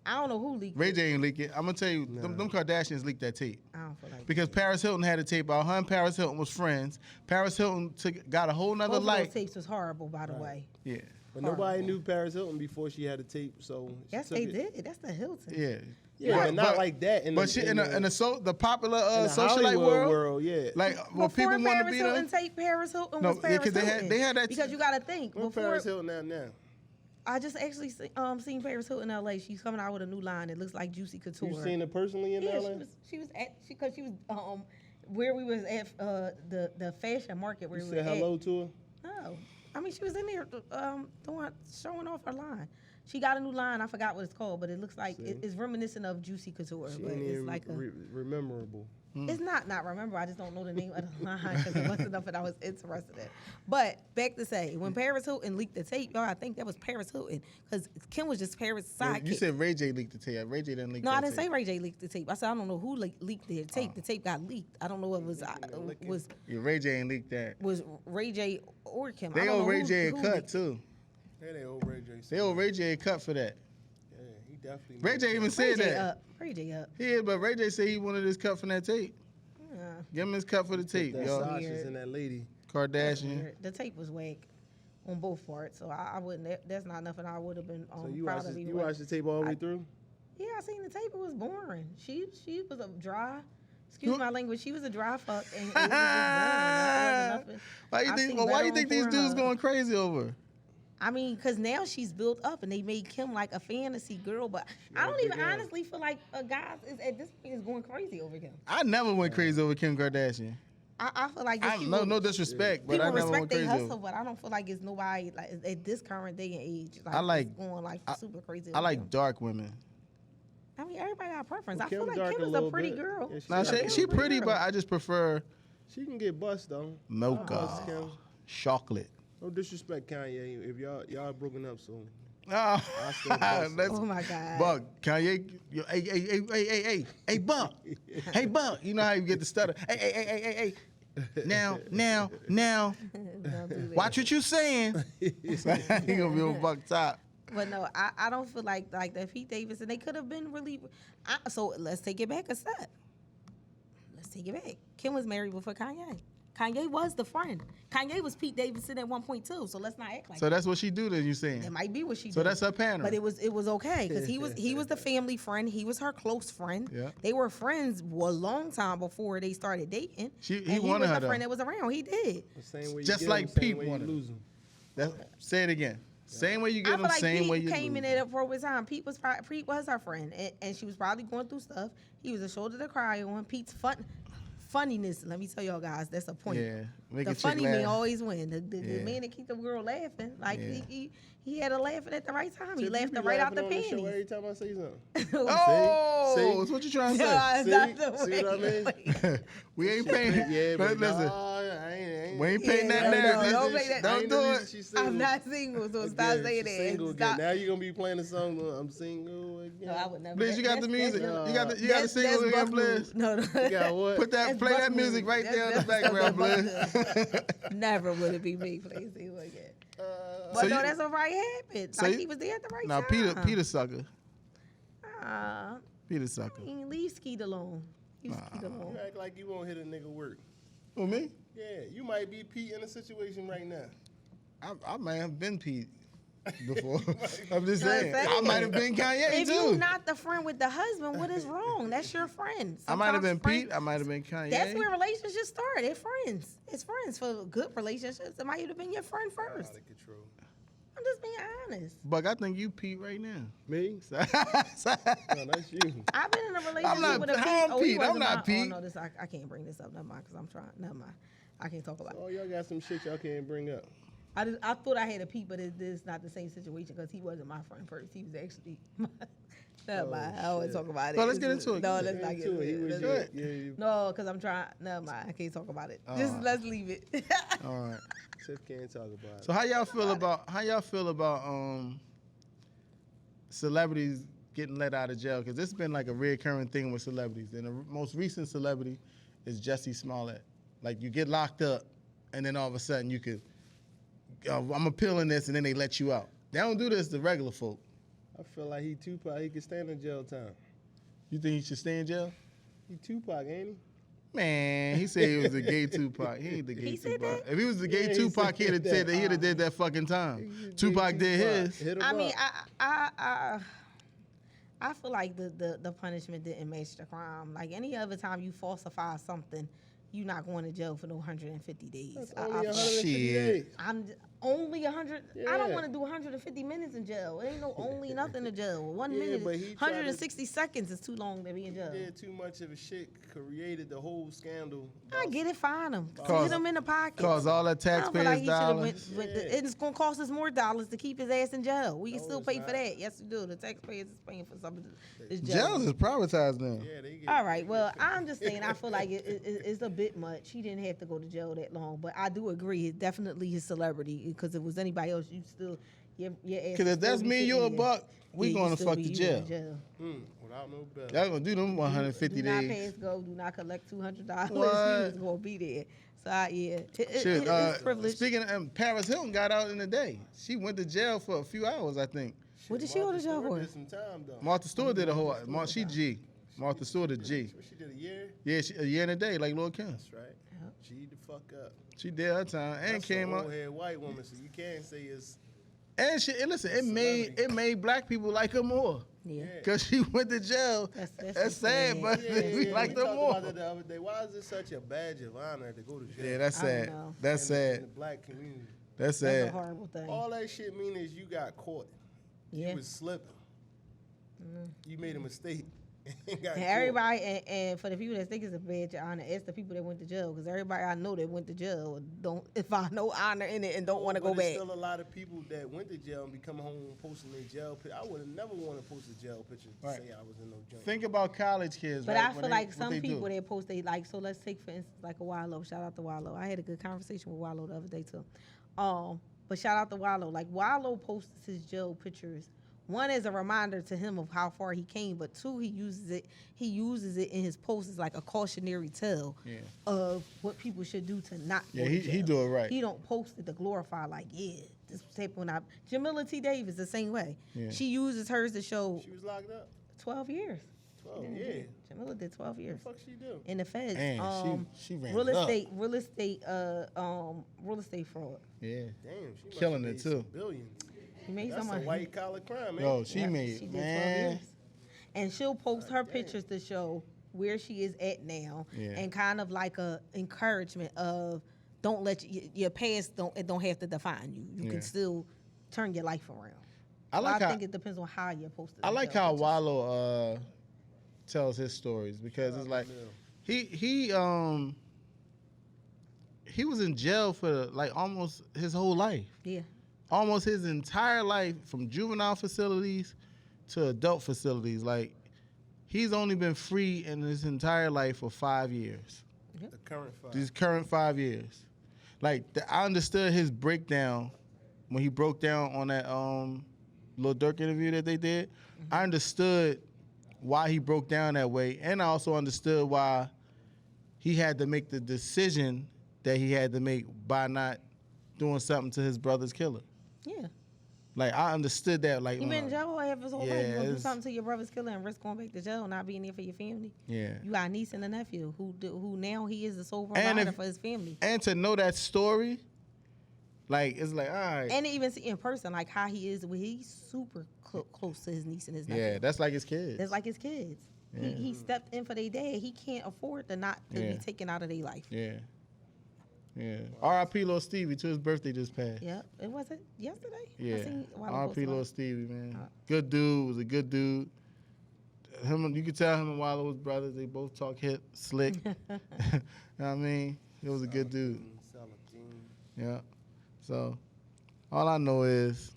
I don't know who leaked it. Ray J ain't leak it. I'm gonna tell you, them Kardashians leaked that tape. I don't feel like because Paris Hilton had a tape out. Her and Paris Hilton was friends. Paris Hilton got a whole nother life. Both of those tapes was horrible, by the way. Yeah. But nobody knew Paris Hilton before she had a tape, so yes, they did. That's the Hilton. Yeah. Yeah, but not like that. In the popular socialite world, yeah. Like when people want to be there. Paris Hilton was Paris Hilton. They had that. Because you got to think. Where's Paris Hilton now? I just actually seen Paris Hilton in L.A. She's coming out with a new line. It looks like Juicy Couture. You seen her personally in L.A.? She was where we was at the fashion market where you we said were hello at. to her? No, I mean she was in there showing off her line. She got a new line. I forgot what it's called, but it looks like it's reminiscent of Juicy Couture. She but ain't it's like rememberable. It's not remember. I just don't know the name of the line because it wasn't enough that I was interested in. But back to say, when Paris Hilton leaked the tape, y'all, I think that was Paris Hilton because Kim was just Paris' sidekick. You said Ray J leaked the tape. Ray J didn't leak the tape. No, I didn't say Ray J leaked the tape. I said I don't know who leaked the tape. The tape got leaked. I don't know what was. Yeah, Ray J ain't leaked that. Was Ray J or Kim? They owe Ray J a cut too. Yeah, they owe Ray J. They owe Ray J a cut for that. Yeah, he definitely. Ray J even said that. Ray J up. Yeah, but Ray J said he wanted his cut from that tape. Give him his cut for the tape, yo. And that lady Kardashian. The tape was whack on both parts, so I wouldn't. That's not nothing I would have been proud of. You watched the tape all the way through? Yeah, I seen the tape. It was boring. She was a dry. Excuse my language. She was a dry fuck, and it was just boring. Why you think these dudes going crazy over? I mean, because now she's built up, and they made Kim like a fantasy girl. But I don't even honestly feel like guys at this point is going crazy over Kim. I never went crazy over Kim Kardashian. I feel like no disrespect, but I never went crazy. People respect their hustle, but I don't feel like it's nobody like at this current day and age. Like going like super crazy. I like dark women. I mean, everybody got a preference. Well, I feel like Kim is a pretty girl. Yeah, she pretty, but I just prefer. She can get bust though. Mocha, chocolate. No disrespect, Kanye. If y'all broken up soon. Oh my God. Buck, Kanye, hey, Buck. Hey, Buck. You know how you get the stutter. Hey. Now. Watch what you saying. He gonna be on Buck top. But no, I don't feel like that Pete Davidson, they could have been really. So let's take it back a step. Let's take it back. Kim was married before Kanye. Kanye was the friend. Kanye was Pete Davidson at one point too. So let's not act like. So that's what she do. Then you saying? It might be what she. So that's her pattern. But it was okay because he was the family friend. He was her close friend. Yeah. They were friends a long time before they started dating. He wanted her. Was the friend that was around. He did. Just like Pete wanted. Say it again. Same way you get them, same way you lose. Pete came in at a appropriate time. Pete was her friend, and she was probably going through stuff. He was a shoulder to cry on. Pete's funniness. Let me tell y'all guys, that's a point. Yeah, Make the a chick funny man laugh. always win. The man that keep the girl laughing. Like he had her laughing at the right time. He laughed her right out the panties. Every time I say something. Oh, See? that's what you trying to No, say. it's not the See what I mean? We ain't paying. Yeah, but listen, I ain't. we ain't paying that no, narrative. don't play that. Don't do it. I'm not single, so stop saying that. Single Stop. again. Now you're gonna be playing the song. I'm single again. No, I would never. Please, you got the music. You got the single that's again, Buck please. move. No. You got what? Put that, That's play Buck that music move. right there in the That's background, Buck please. Never would it be me, please. He would get. But So no, you- that's a right habit. so Like you- he was there at the right Now, time. Peter sucker. Uh, Peter sucker. he ain't leave Skeet alone. Leave Skeet alone. You act like you won't hit a nigga work. Who, me? Yeah, you might be Pete in a situation right now. I might have been Pete before. I'm just No, saying. I might have been Kanye, If too. you're not the friend with the husband, what is wrong? That's your friend. I might have been Sometimes Pete. I might have been Kanye. That's where relationships start. They're friends. It's friends for good relationships. It might have been your friend first. Out of control. I'm just being honest. Buck, I think you Pete right now. Me? I'm No, that's you. I've been in a relationship not- with a Pete. I'm Oh, he Pete. I'm wasn't not my- Pete. Oh, no, this I can't bring this up. Never mind, because I'm trying. Never mind. I can't talk about it. Oh, y'all got some shit y'all can't bring up. I thought I had a Pete, but it's not the same situation because he wasn't my friend first. He was actually my. Never mind. I don't want to talk about it. No, let's get into it. No, Get let's not get into He it. was Let's- your- Good. yeah, No, because I'm trying. Never mind. I can't talk about it. Just right. let's leave it. All right. Tiff can't talk about it. So how y'all feel about celebrities getting let out of jail? Because this has been like a reoccurring thing with celebrities. And the most recent celebrity is Jussie Smollett. Like you get locked up, and then all of a sudden you could, I'm appealing this, and then they let you out. They don't do this to regular folk. I feel like he Tupac. He could stand in jail time. You think he should stay in jail? He Tupac, ain't he? Man, he said he was the gay Tupac. He ain't the gay He said Tupac. that? If he was the gay Yeah, he Tupac, he'd have said said that. that he'd have did that fucking time. He's Tupac did his. Hit him I mean, up. I feel like the punishment didn't match the crime. Like any other time you falsify something, you're not going to jail for no 150 days. That's I only feel- 150 Shit. days. I'm only 100. I don't Yeah. want to do 150 minutes in jail. It ain't no only nothing in jail. 1 Yeah, minute, but he tried to- 160 seconds is too long to be in jail. He did too much of a shit, created the whole scandal. I get it, fine him. Cause- Hit him in the pocket. Cause all that I don't feel taxpayers' like he should have dollars. went with it's going to cost us more dollars to keep his ass in jail. We can No, still it's pay for not. that. Yes, we do. The taxpayers is paying for some of this jail. Jails is privatized now. Yeah, they get. All right. Well, I'm just saying. I feel like it's a bit much. He didn't have to go to jail that long, but I do agree. It's definitely his celebrity. Because if it was anybody else, you still your ass. Because would if that's still be me, you a sitting there. buck, we Yeah, you going to still fuck be- to you jail. going to Without no better. Y'all gonna do them 150 do not days. pass go. Do not collect $200. What? You was gonna be there. So yeah, Shit, it's privilege. speaking of Paris Hilton got out in a day. She went to jail for a few hours, I think. What did she go to jail for? Did some time though. Martha Stewart did a whole. She G. Martha Stewart a G. What she did a year? Yeah, a year and a day, like Lil Kim. That's right. G the fuck up. She did her time and That's came a out. old head white woman, so you can't say it's. And she, and listen, Celebrity. it made black people like her more. Yeah. Cause she went to jail. That's That's sad, sad. but we like we her talked more. about that the other day. Why is it such a badge of honor to go to jail? Yeah, that's I don't sad. know. That's in the sad. black community. That's That's a sad. horrible thing. All that shit mean is you got caught. Yeah. You was slipping. You made a mistake. and got And caught. everybody, and for the people that think it's a badge of honor, it's the people that went to jail. Because everybody I know that went to jail don't find no honor in it and don't want to go But there's back. still a lot of people that went to jail and be coming home posting their jail picture. I would have never want to post a jail picture to Right. say I was in no joint. Think about college kids. But right? I When feel they- like what some they do. people that post they like. So let's take for instance like a Wallow. Shout out to Wallow. I had a good conversation with Wallow the other day too. But shout out to Wallow. Like Wallow posts his jail pictures. One is a reminder to him of how far he came, but two, he uses it in his posts as like a cautionary tale of what people should do to not go to he jail. do it right. He don't post it to glorify like, this happened when Jamila T. Davis the same way. Yeah. She uses hers to show She was locked up? 12 years. 12, yeah. Jamila did 12 years What the fuck she do? in the feds. Man, she ran real it up. real estate fraud. Yeah. Damn, she must Killing have it, made too. some billions. She made That's some a money. white collar crime, man. Yo, she Yep, made she did 12 man. years. And she'll post her pictures to show where she is at now, Yeah. and kind of like a encouragement of don't let your past don't have to define you. You Yeah. can still turn your life around. I like how think it depends on how you're posted. I like how Wallow tells his stories because it's like he he was in jail for like almost his whole life. Yeah. Almost his entire life, from juvenile facilities to adult facilities. Like, he's only been free in his entire life for 5 years. The current 5. These current 5 years. Like, I understood his breakdown when he broke down on that Lil Durk interview that they did. Mm-hmm. I understood why he broke down that way, and I also understood why he had to make the decision that he had to make by not doing something to his brother's killer. Yeah. Like, I understood that. Like, you been in jail half his whole yeah, life. You gonna do something to your brother's killer and risk going back to jail, not being there for your family? Yeah. You got a niece and a nephew who now he is the sole provider for his family. And to know that story, like, it's like, all right. And to even see in person, like, how he is, he's super close to his niece and his nephew. Yeah, that's like his kids. That's like his kids. Yeah. He stepped in for their dad. He can't afford to not to be taken out of their life. Yeah. Yeah. R.I.P. Lil Stevie, too. His birthday just passed. Yeah. It was it yesterday? Yeah. R.I.P. Lil Stevie, man. Good dude. Was a good dude. You could tell him and Wallo was brothers. They both talk hip, slick. You know what I mean? He was a good dude. Yeah. So, all I know is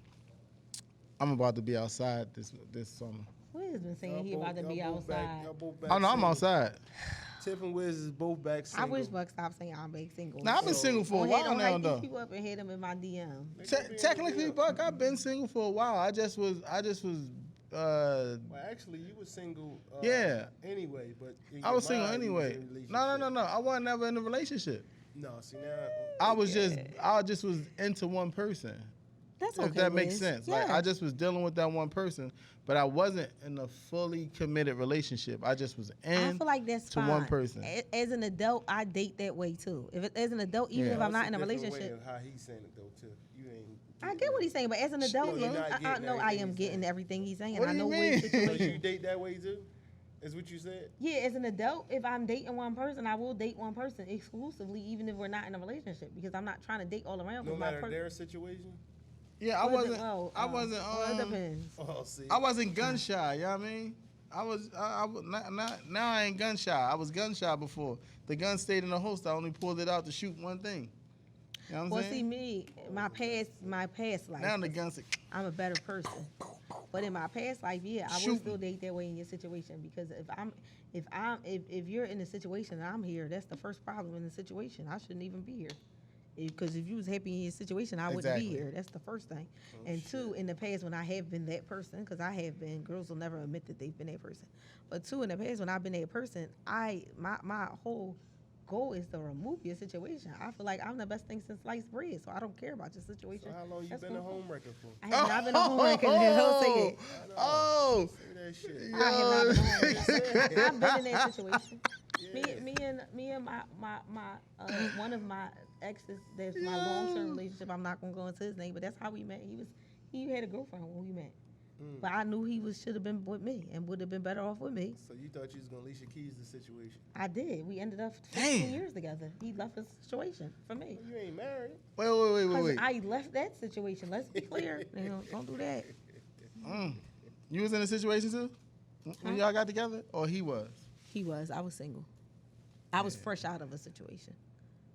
I'm about to be outside this summer. Wiz been saying he about to be outside. Oh, no, I'm outside. Tiff and Wiz is both back single. I wish Buck stopped saying I'm back single. Nah, I've been single for a while now, though. People up and hit him in my DM. Technically, Buck, I've been single for a while. I just was. Well, actually, you were single. Yeah. Anyway, but I was single anyway. No. I wasn't never in a relationship. No, see now. I just was into one person. That's okay. If that makes sense. Yeah. Like, I just was dealing with that one person, but I wasn't in a fully committed relationship. I just was in. I feel like that's to fine. one person. As an adult, I date that way too. As an adult, even if I'm not in a relationship. Way of how he's saying it though too. You ain't. I get what he's saying, but as an adult, I know I am getting everything he's saying. What do I know you mean? So you date that way too? Is what you said? Yeah, as an adult, if I'm dating one person, I will date one person exclusively, even if we're not in a relationship, because I'm not trying to date all around. No matter their situation. Yeah, I wasn't. Well, it depends. Oh, see. I wasn't gun shy. You know what I mean? I was now I ain't gun shy. I was gun shy before. The gun stayed in the holster. I only pulled it out to shoot one thing. You know what I'm saying? See, me, my past life. Now the gun say, I'm a better person. But in my past life, yeah, I would still date that way in your situation, because if you're in a situation and I'm here, that's the first problem in the situation. I shouldn't even be here. Because if you was happy in your situation, I wouldn't be here. That's the first thing. And two, in the past, when I have been that person, because I have been, girls will never admit that they've been that person. But two, in the past, when I've been that person, my whole goal is to remove your situation. I feel like I'm the best thing since sliced bread, so I don't care about your situation. So how long you been a homewrecker for? I have not been a homewrecker. Don't say it. Oh, say that shit. I have not been a homewrecker. I've been in that situation. Yeah. Me and my one of my exes, that's my long-term relationship. I'm not gonna go into his name, but that's how we met. He had a girlfriend when we met. But I knew he should have been with me and would have been better off with me. So you thought you was gonna Alicia Keys the situation? I did. We ended up 15 years together. He left his situation for me. Well, you ain't married. Wait. I left that situation. Let's be clear. Don't do that. You was in a situation too when y'all got together, or he was? He was. I was single. I was fresh out of a situation.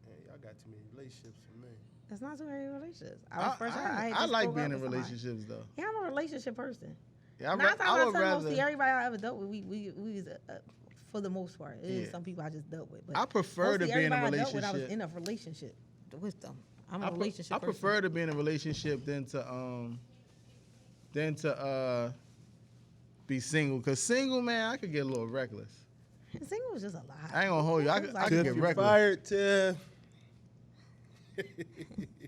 Man, y'all got too many relationships for me. That's not too many relationships. I was fresh out. I like being in relationships though. Yeah, I'm a relationship person. Yeah, I would rather. Mostly everybody I ever dealt with, we was for the most part. There's some people I just dealt with. But I prefer to be in a relationship. I was in a relationship with them. I'm a relationship person. I prefer to be in a relationship than to be single. Cause single, man, I could get a little reckless. Single was just a lot. I ain't gonna hold you. I could get reckless. Fired, Tiff.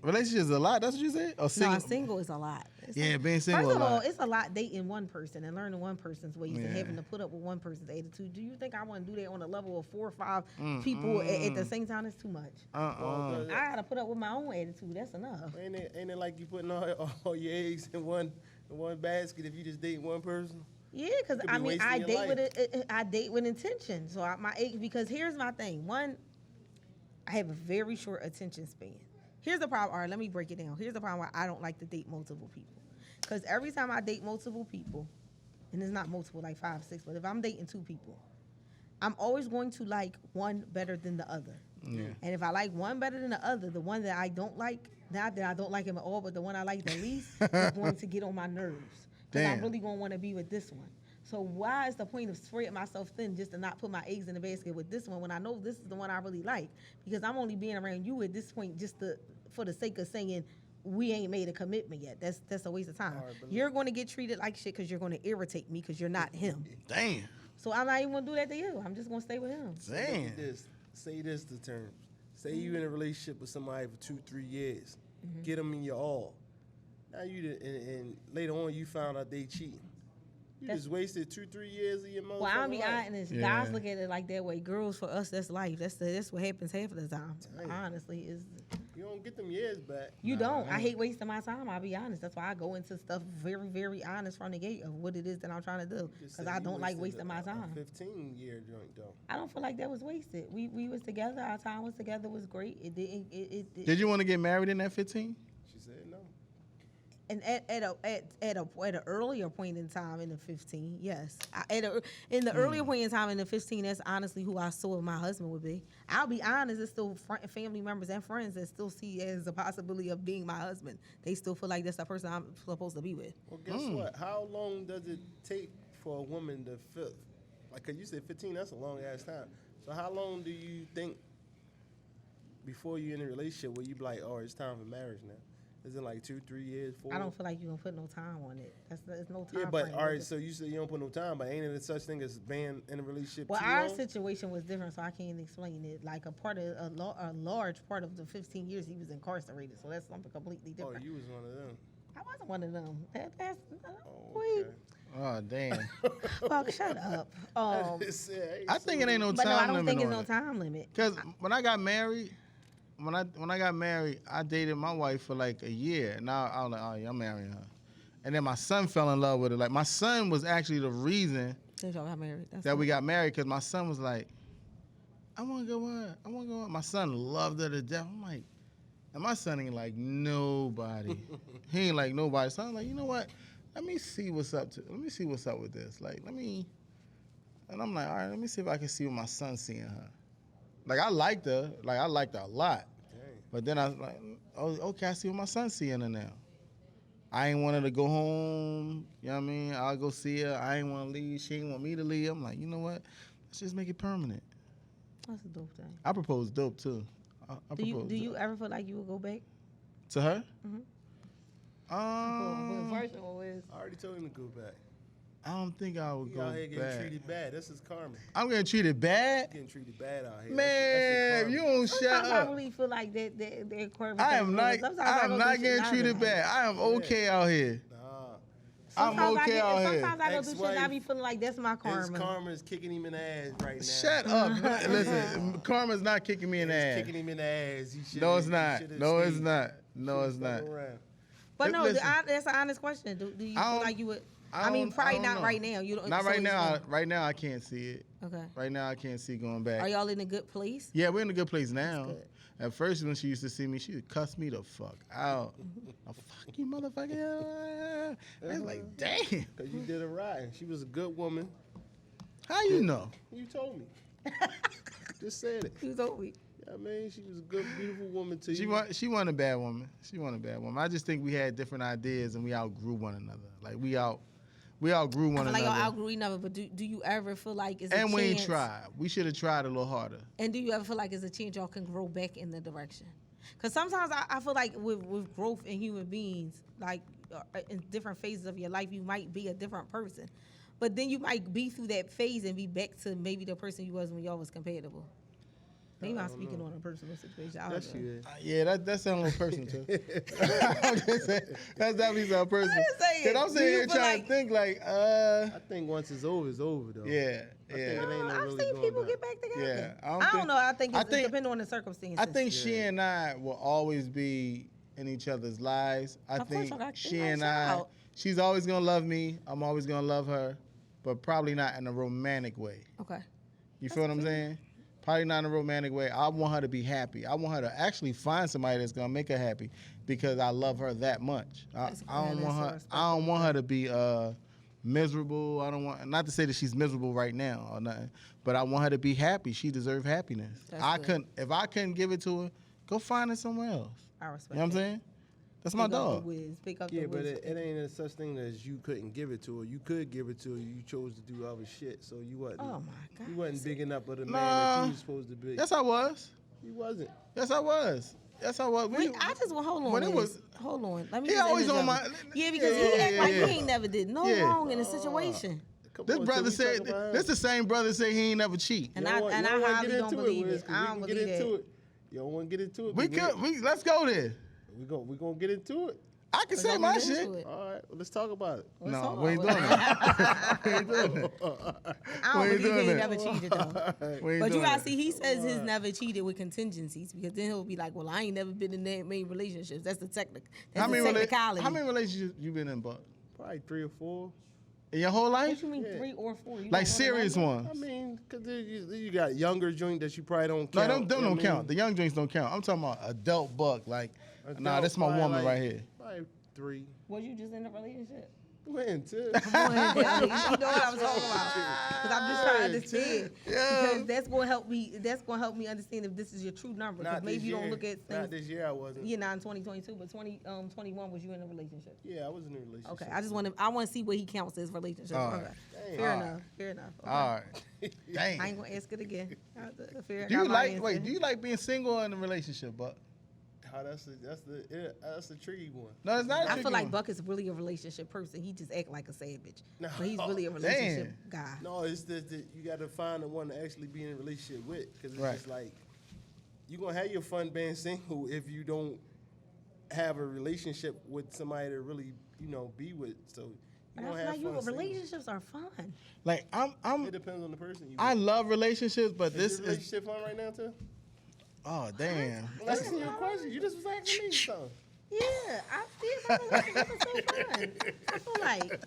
Relationship is a lot. That's what you said? Or single? No, single is a lot. Being single. First of all, it's a lot dating one person and learning one person's ways and having to put up with one person's attitude. Do you think I want to do that on a level of 4 or 5 people at the same time? It's too much. I gotta put up with my own attitude. That's enough. Ain't it like you putting all your eggs in one basket if you just date one person? Yeah, because I date with intention. So because here's my thing. One, I have a very short attention span. Here's the problem. All right, let me break it down. Here's the problem why I don't like to date multiple people. Because every time I date multiple people, and it's not multiple, like 5, 6, but if I'm dating 2 people, I'm always going to like one better than the other. Yeah. And if I like one better than the other, the one that I don't like, not that I don't like him at all, but the one I like the least is going to get on my nerves. Because I'm Damn. really going to want to be with this one. So why is the point of spreading myself thin just to not put my eggs in the basket with this one when I know this is the one I really like? Because I'm only being around you at this point just for the sake of saying we ain't made a commitment yet. That's a waste of time. Right, you're going to get treated like shit because you're going to irritate me because you're not him. Damn. So I'm not even going to do that to you. I'm just going to stay with him. Damn. Say this to terms. Say you in a relationship with somebody for 2-3 years. Get them in your all. Now and later on you found out they cheating. You just wasted 2-3 years of your motherfucking Well, I'll be life. honest. Yeah. Guys look at it like that way. Girls, for us, that's life. That's what happens half of the time. Damn. Honestly, is You don't get them years back. you don't. I hate wasting my time. I'll be honest. That's why I go into stuff very, very honest from the gate of what it is that I'm trying to do. Just Because said I you don't like wasted wasting my time. A 15-year joint though. I don't feel like that was wasted. We was together. Our time was together. Was great. It didn't. It Did you want to get married in that 15? She said no. And at an earlier point in time in the 15, yes. In the earlier point in time in the 15, that's honestly who I saw my husband would be. I'll be honest, it's still family members and friends that still see as a possibility of being my husband. They still feel like that's the person I'm supposed to be with. Well, guess what? How long does it take for a woman to feel? Like, 'cause you said 15, that's a long ass time. So how long do you think before you're in a relationship where you be like, oh, it's time for marriage now? Is it like 2-3 years, 4? I don't feel like you're going to put no time on it. There's no time Yeah, but frame. all right. So you said you don't put no time, but ain't it such thing as being in a relationship? Well, too our long? situation was different, so I can't explain it. Like a large part of the 15 years he was incarcerated, so that's something completely Oh, different. you was one of them. I wasn't one of them. That's Oh, wait. okay. Oh, damn. Fuck, shut up. I think it ain't no But no, I time don't limit think it's on no it. time limit. Because when I got married, I dated my wife for like a year. And now I was like, oh, yeah, I'm marrying her. And then my son fell in love with her. Like, my son was actually the reason Since y'all got married, that's that we got married, because my son was like, I want to go on. I want to go on. My son loved her to death. I'm like, and my son ain't like nobody. He ain't like nobody. So I'm like, you know what? Let me see what's up with this. Like, and I'm like, all right, let me see if I can see what my son's seeing her. Like, I liked her. Like, I liked her a lot. Dang. But then I was like, oh, okay, I see what my son's seeing her now. I ain't want her to go home. You know what I mean? I'll go see her. I ain't want to leave. She ain't want me to leave. I'm like, you know what? Let's just make it permanent. That's a dope thing. I proposed dope, too. I Do proposed you dope. ever feel like you would go back? To her? Mhm. I already told him to go back. don't think I would He go out here getting back. treated bad. That's his karma. I'm getting treated bad? Getting treated bad out here. Man, That's you your don't shut Sometimes I up. really feel like they're I am not. Sometimes I I'm go not through getting shit treated and I be bad. I am okay out here. karma. I'm Sometimes okay out here. Sometimes I go through shit and I Ex-wife, be feeling like that's my His karma. karma is kicking him in the ass right now. Shut up. Listen, karma's not kicking me in the It's ass. kicking him in the ass. He should've- No, it's he not. should've No, it's stayed. not. No, it's Should've not. stuck around. But no, Listen. that's an honest question. Do you I feel don't- like you would? I mean, don't- probably I don't not know. right now. You don't. Not so right it's now. not. Right now, I can't see it. Okay. Right now, I can't see going back. Are y'all in a good place? Yeah, we're in a good place now. good. At first, when she used to see me, she would cuss me the fuck out. Oh, fuck you, motherfucker. I was like, damn. Because you did it right. She was a good woman. How you know? You told me. Just said it. You told me. Yeah, I mean, she was a good, beautiful woman to She you. wasn't a bad woman. She wasn't a bad woman. I just think we had different ideas and we outgrew one another. Like we outgrew one I feel like another. y'all outgrew each other, but do you ever feel like it's a And chance? we ain't tried. We should have tried a little harder. And do you ever feel like it's a chance y'all can grow back in the direction? Because sometimes I feel like with growth in human beings, like in different phases of your life, you might be a different person. But then you might be through that phase and be back to maybe the person you was when y'all was compatible. Maybe I'm speaking on a personal situation. I don't Yes, know. you is. Yeah, that sounds a little personal too. I'm just saying, that's definitely so personal. just saying, Because I'm do sitting you here feel trying like- to think like, I think once it's over though. yeah, I think yeah. it ain't no I've really seen going people back. get back together. Yeah, I don't know. I think I it's think- depending on the circumstances. I think she and I will always be in each other's lives. I Of course, think y'all got she kids, and shout I, out. she's always gonna love me. I'm always gonna love her, but probably not in a romantic way. Okay. You feel what I'm saying? Probably not in a romantic way. I want her to be happy. I want her to actually find somebody that's gonna make her happy because I love her that much. I don't want her to be miserable. I don't want, not to say that she's miserable right now or nothing, but I want her to be happy. She deserves happiness. If I couldn't give it to her, go find it somewhere else. I respect. You know what I'm saying? That's my dog. Pick up yeah, the but whiz. it ain't a such thing as you couldn't give it to her. You could give it to her. You chose to do other shit, so you wasn't. Oh my God. You wasn't big enough of the man that you was supposed to be. Yes, I was. You wasn't. Yes, I was. Yes, I was. I just want hold on. When it was, hold on. Let me. he just always on interject. my. Yeah, because he act like he ain't never did no Yeah. wrong in a situation. This brother said. This the same brother said he ain't never cheat. And I highly don't believe it. I don't believe that. You don't want to get into it. Let's go there. We gonna get into it. I can say my shit. All right, well, let's talk about it. No, we ain't doing that. We ain't doing that. I don't We ain't believe he doing ain't that. never cheated though. We ain't But you doing gotta that. see, he says he's never cheated with contingencies because then he'll be like, well, I ain't never been in that many relationships. That's the technicality. How many relationships you been in, Buck? Probably 3 or 4. In your whole life? What you mean 3 or 4? You Like don't know serious the ones? I mean, because you got younger joint that you probably don't No, count. them don't count. The young drinks don't count. I'm talking about adult Buck. Like, nah, this my woman right here. Probably 3. Was you just in a relationship? When, too? Come on, you know what I'm talking about. Because I'm just trying to understand. Because that's gonna help me. That's gonna help me understand if this is your true number. Because maybe you don't look at things. Not this year, I wasn't. Yeah, not in 2022, but 2021 was you in a relationship? Yeah, I was in a relationship. Okay, I want to see what he counts as relationship. All Okay. right. Fair enough. Fair enough. Okay. All right. Dang. I ain't gonna ask it again. Fair Do you enough, I like? Wait. answer. Do you like being single or in a relationship, Buck? Oh, that's the tricky one. No, it's not. I feel like Buck is really a relationship person. He just act like a savage, No. but he's really a relationship guy. No, it's that you got to find the one to actually be in a relationship with, because it's Right. just like you gonna have your fun being single if you don't have a relationship with somebody to really be with. So you But I gonna feel have like fun. single. relationships are fun. Like It depends on the person. I love relationships, but Is this your is. relationship fun right now too? Oh damn. I'm asking you a question. You just was asking me something. Yeah, I feel like relationships are so fun. I feel like,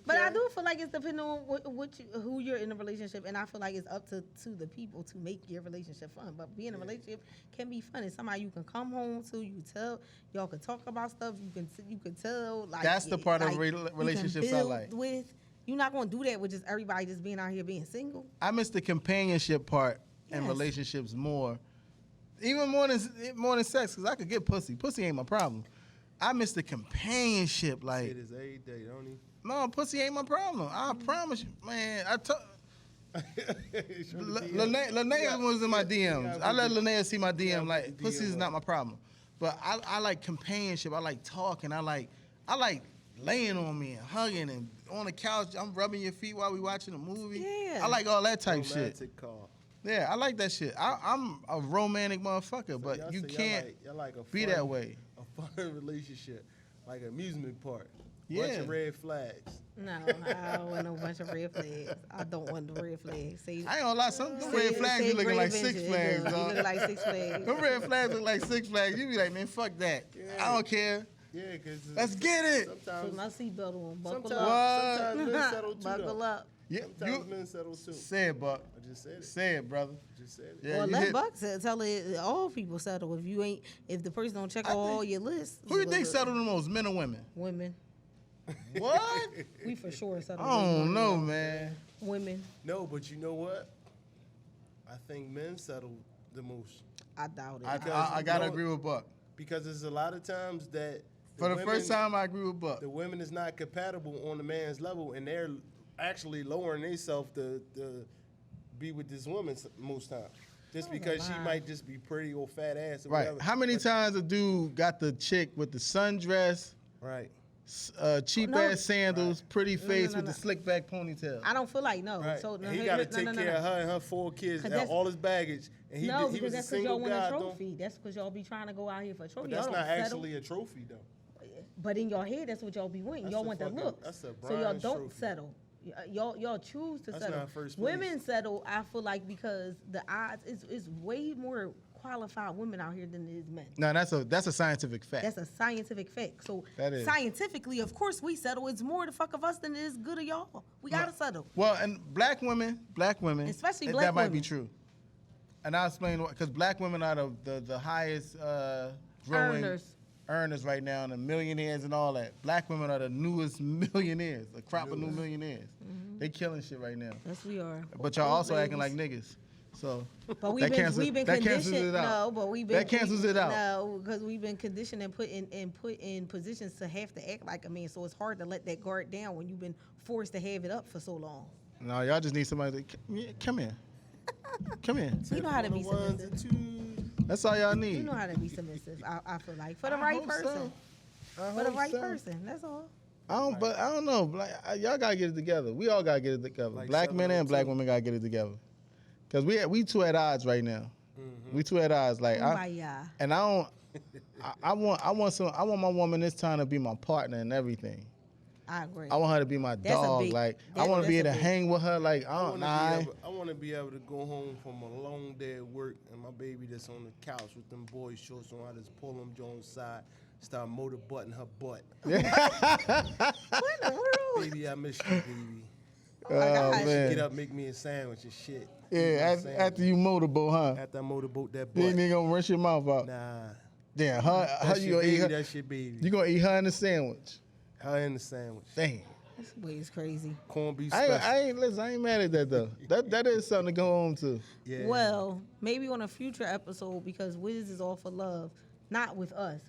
but I do feel like it's depending on who you're in a relationship, and I feel like it's up to the people to make your relationship fun. But being in a relationship can be fun. It's somebody you can come home to. Y'all can talk about stuff. You can tell. Like That's the part of like, relationships you can I build like. with. You're not gonna do that with just everybody just being out here being single. I miss the companionship part in Yes. relationships more, even more than sex. Cause I could get pussy. Pussy ain't my problem. I miss the companionship. Like, It is every day, don't he? no, pussy ain't my problem. I promise you, man. Linnea was in my DMs. I let Linnea see my DM. Like, pussy is not my problem. But I like companionship. I like talking. I like laying on me and hugging and on the couch. I'm rubbing your feet while we watching a movie. Yeah. I like all that type shit. Romantic call. Yeah, I like that shit. I'm a romantic motherfucker, but Y'all you say can't y'all like a be fun- that way. A fun relationship, like amusement park. Yeah. Bunch of red flags. No, I don't want no bunch of red flags. I don't want the red flags. See, I ain't gonna lie, some them red flags be looking like Six Flags, You dog. look like Six Flags. Them red flags look like Six Flags. You be like, man, fuck that. Yeah. I don't care. Yeah, because Let's get it. Put sometimes, my seatbelt on. Buckle sometimes, up. sometimes men settle too. Buckle though. up. Yeah, Sometimes men settle too. say it, Buck. I just said it. Say it, brother. Just said it. Yeah, Well, you let hit- Buck tell it. All people settle. If the person don't check all your lists. Who you think settled the most, men or women? Women. What? We for sure settle. I don't know, man. Women. No, but you know what? I think men settle the most. I doubt it. I gotta agree with Buck. Because there's a lot of times that For the first time, I agree with Buck. the women is not compatible on the man's level, and they're actually lowering themselves to be with this woman most times. Just because she might just be pretty or fat ass or Right. whatever. How many times a dude got the chick with the sundress, Right. cheap No. ass sandals, pretty face no, with no. the slick back ponytail? I don't feel like no. Right. So And he got to take care of her and her 4 kids 'Cause and that's- all his baggage. And he No, he because was a that's because single y'all want guy. a though. trophy. That's because y'all be trying to go out here for a trophy. But that's Y'all not don't settle. actually a trophy, though. But in your head, that's what y'all be wanting. That's Y'all a want the fucking- looks. that's a So y'all bronze don't trophy. settle. Y'all choose to That's settle. not first place. Women settle. I feel like because the odds is way more qualified women out here than it is men. No, that's a scientific fact. That's a scientific fact. So That is. scientifically, of course, we settle. It's more the fuck of us than it is good of y'all. We gotta settle. Well, and black women, Especially that black might be women. true. And I'll explain why. Because black women are the highest growing earners right now and the millionaires and all that. Black women are the newest millionaires, a crop of new millionaires. They killing shit right now. Yes, we are. But y'all also acting like niggas. So but we've been that cancels conditioned. it out. No, but we've been that cancels it out. No, because we've been conditioned and put in positions to have to act like a man. So it's hard to let that guard down when you've been forced to have it up for so long. No, y'all just need somebody to come here. Come here. You know how to be submissive. That's all y'all need. You know how to be submissive. I feel like for the right person. For the right person. That's all. I don't know. Like, y'all gotta get it together. We all gotta get it together. Like black men and black women gotta get it together. Cause we two at odds right now. Mm-hmm. We two at odds. Like and I want my woman this time to be my partner and everything. I agree. I want her to be my dog. I want to be able to hang with her. Like I want to be able to go home from a long day at work and my baby that's on the couch with them boy shorts on. I just pull them Jones side, start motor butting her butt. What in the world? Baby, I miss you, baby. Oh my gosh. Get up, make me a sandwich and shit. Yeah, after you motorboat, huh? After I motorboat that butt. Then you ain't gonna rinse your mouth out. Nah. Damn, how you gonna eat her? That's your baby. You gonna eat her in the sandwich? Her in the sandwich. Damn. This way is crazy. Corned beef special. I ain't mad at that though. That is something to go home to. Yeah. Well, maybe on a future episode because Wiz is all for love, not with us.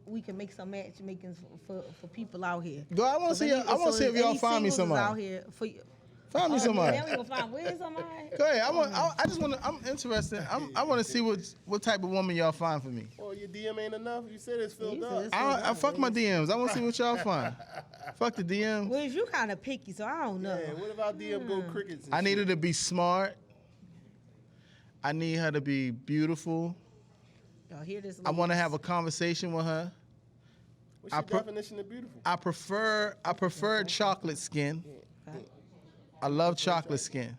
We can make some matchmakings for people out here. Girl, I want to see if y'all find me somebody. Out here for you. Find me somebody. Now we gonna find Wiz somebody. Go ahead. I'm interested. I want to see what type of woman y'all find for me. Oh, your DM ain't enough? You said it's filled up. I fuck my DMs. I want to see what y'all find. Fuck the DMs. Wiz, you kind of picky, so I don't know. Yeah, what about DM go crickets? I need her to be smart. I need her to be beautiful. Y'all hear this? I want to have a conversation with her. What's your definition of beautiful? I prefer chocolate skin. I love chocolate skin.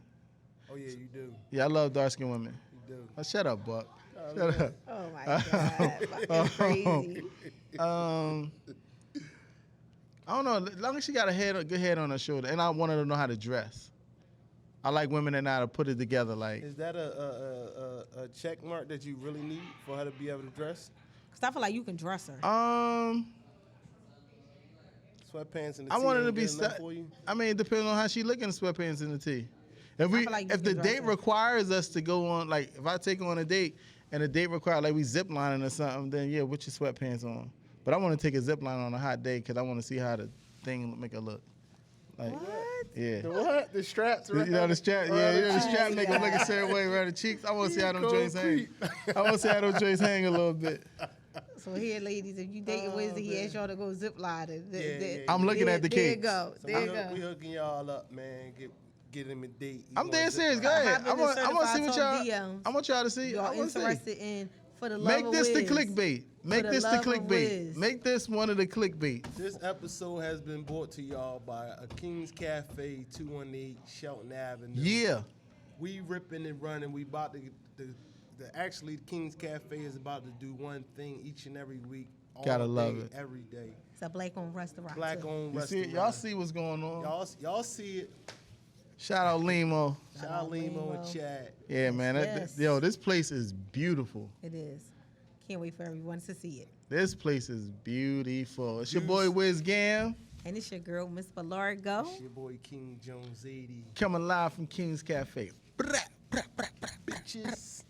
Oh yeah, you do. Yeah, I love dark skinned women. You do. Oh, shut up, Buck. Shut up. Oh my God, that's crazy. I don't know. As long as she got a good head on her shoulder, and I want her to know how to dress. I like women that know how to put it together. Like, is that a check mark that you really need for her to be able to dress? Cause I feel like you can dress her. Sweatpants and the I tee want her to ain't be. good enough for you? I mean, it depends on how she look in the sweatpants and the tee. If the date requires us to go on, like if I take her on a date and the date requires like we zip lining or something, then yeah, put your sweatpants on. But I want to take a zip line on a hot day because I want to see how the thing make her look. Like, What? Yeah. The what? The straps, right? You know the strap, the strap make her look a certain way around the cheeks. I want to see how them joints hang. I want to see how them joints hang a little bit. So here, ladies, if you dating Wednesday, he asked y'all to go zip line. I'm looking at the cakes. There you go. We hooking y'all up, man. Get him a date. I'm dead serious. Go ahead. I want to see what y'all. I want y'all to see. Y'all interested in for the love Make of this the Wiz. clickbait. Make this the clickbait. Wiz. Make this one of the clickbait. This episode has been brought to y'all by a King's Cafe, 218 Shelton Avenue. Yeah. We ripping and running. We about to actually King's Cafe is about to do one thing each and every week. Gotta love it. Every day. It's a black-owned restaurant. Black-owned You see, restaurant. y'all see what's going on. Y'all see it. Shout out Limo. Shout out Limo and Chad. Yeah, man. Yes. This place is beautiful. It is. Can't wait for everyone to see it. This place is beautiful. It's your boy Wiz Gam. And it's your girl, Miss Belargo. It's your boy King Jones 80. Coming live from King's Cafe. Bitches.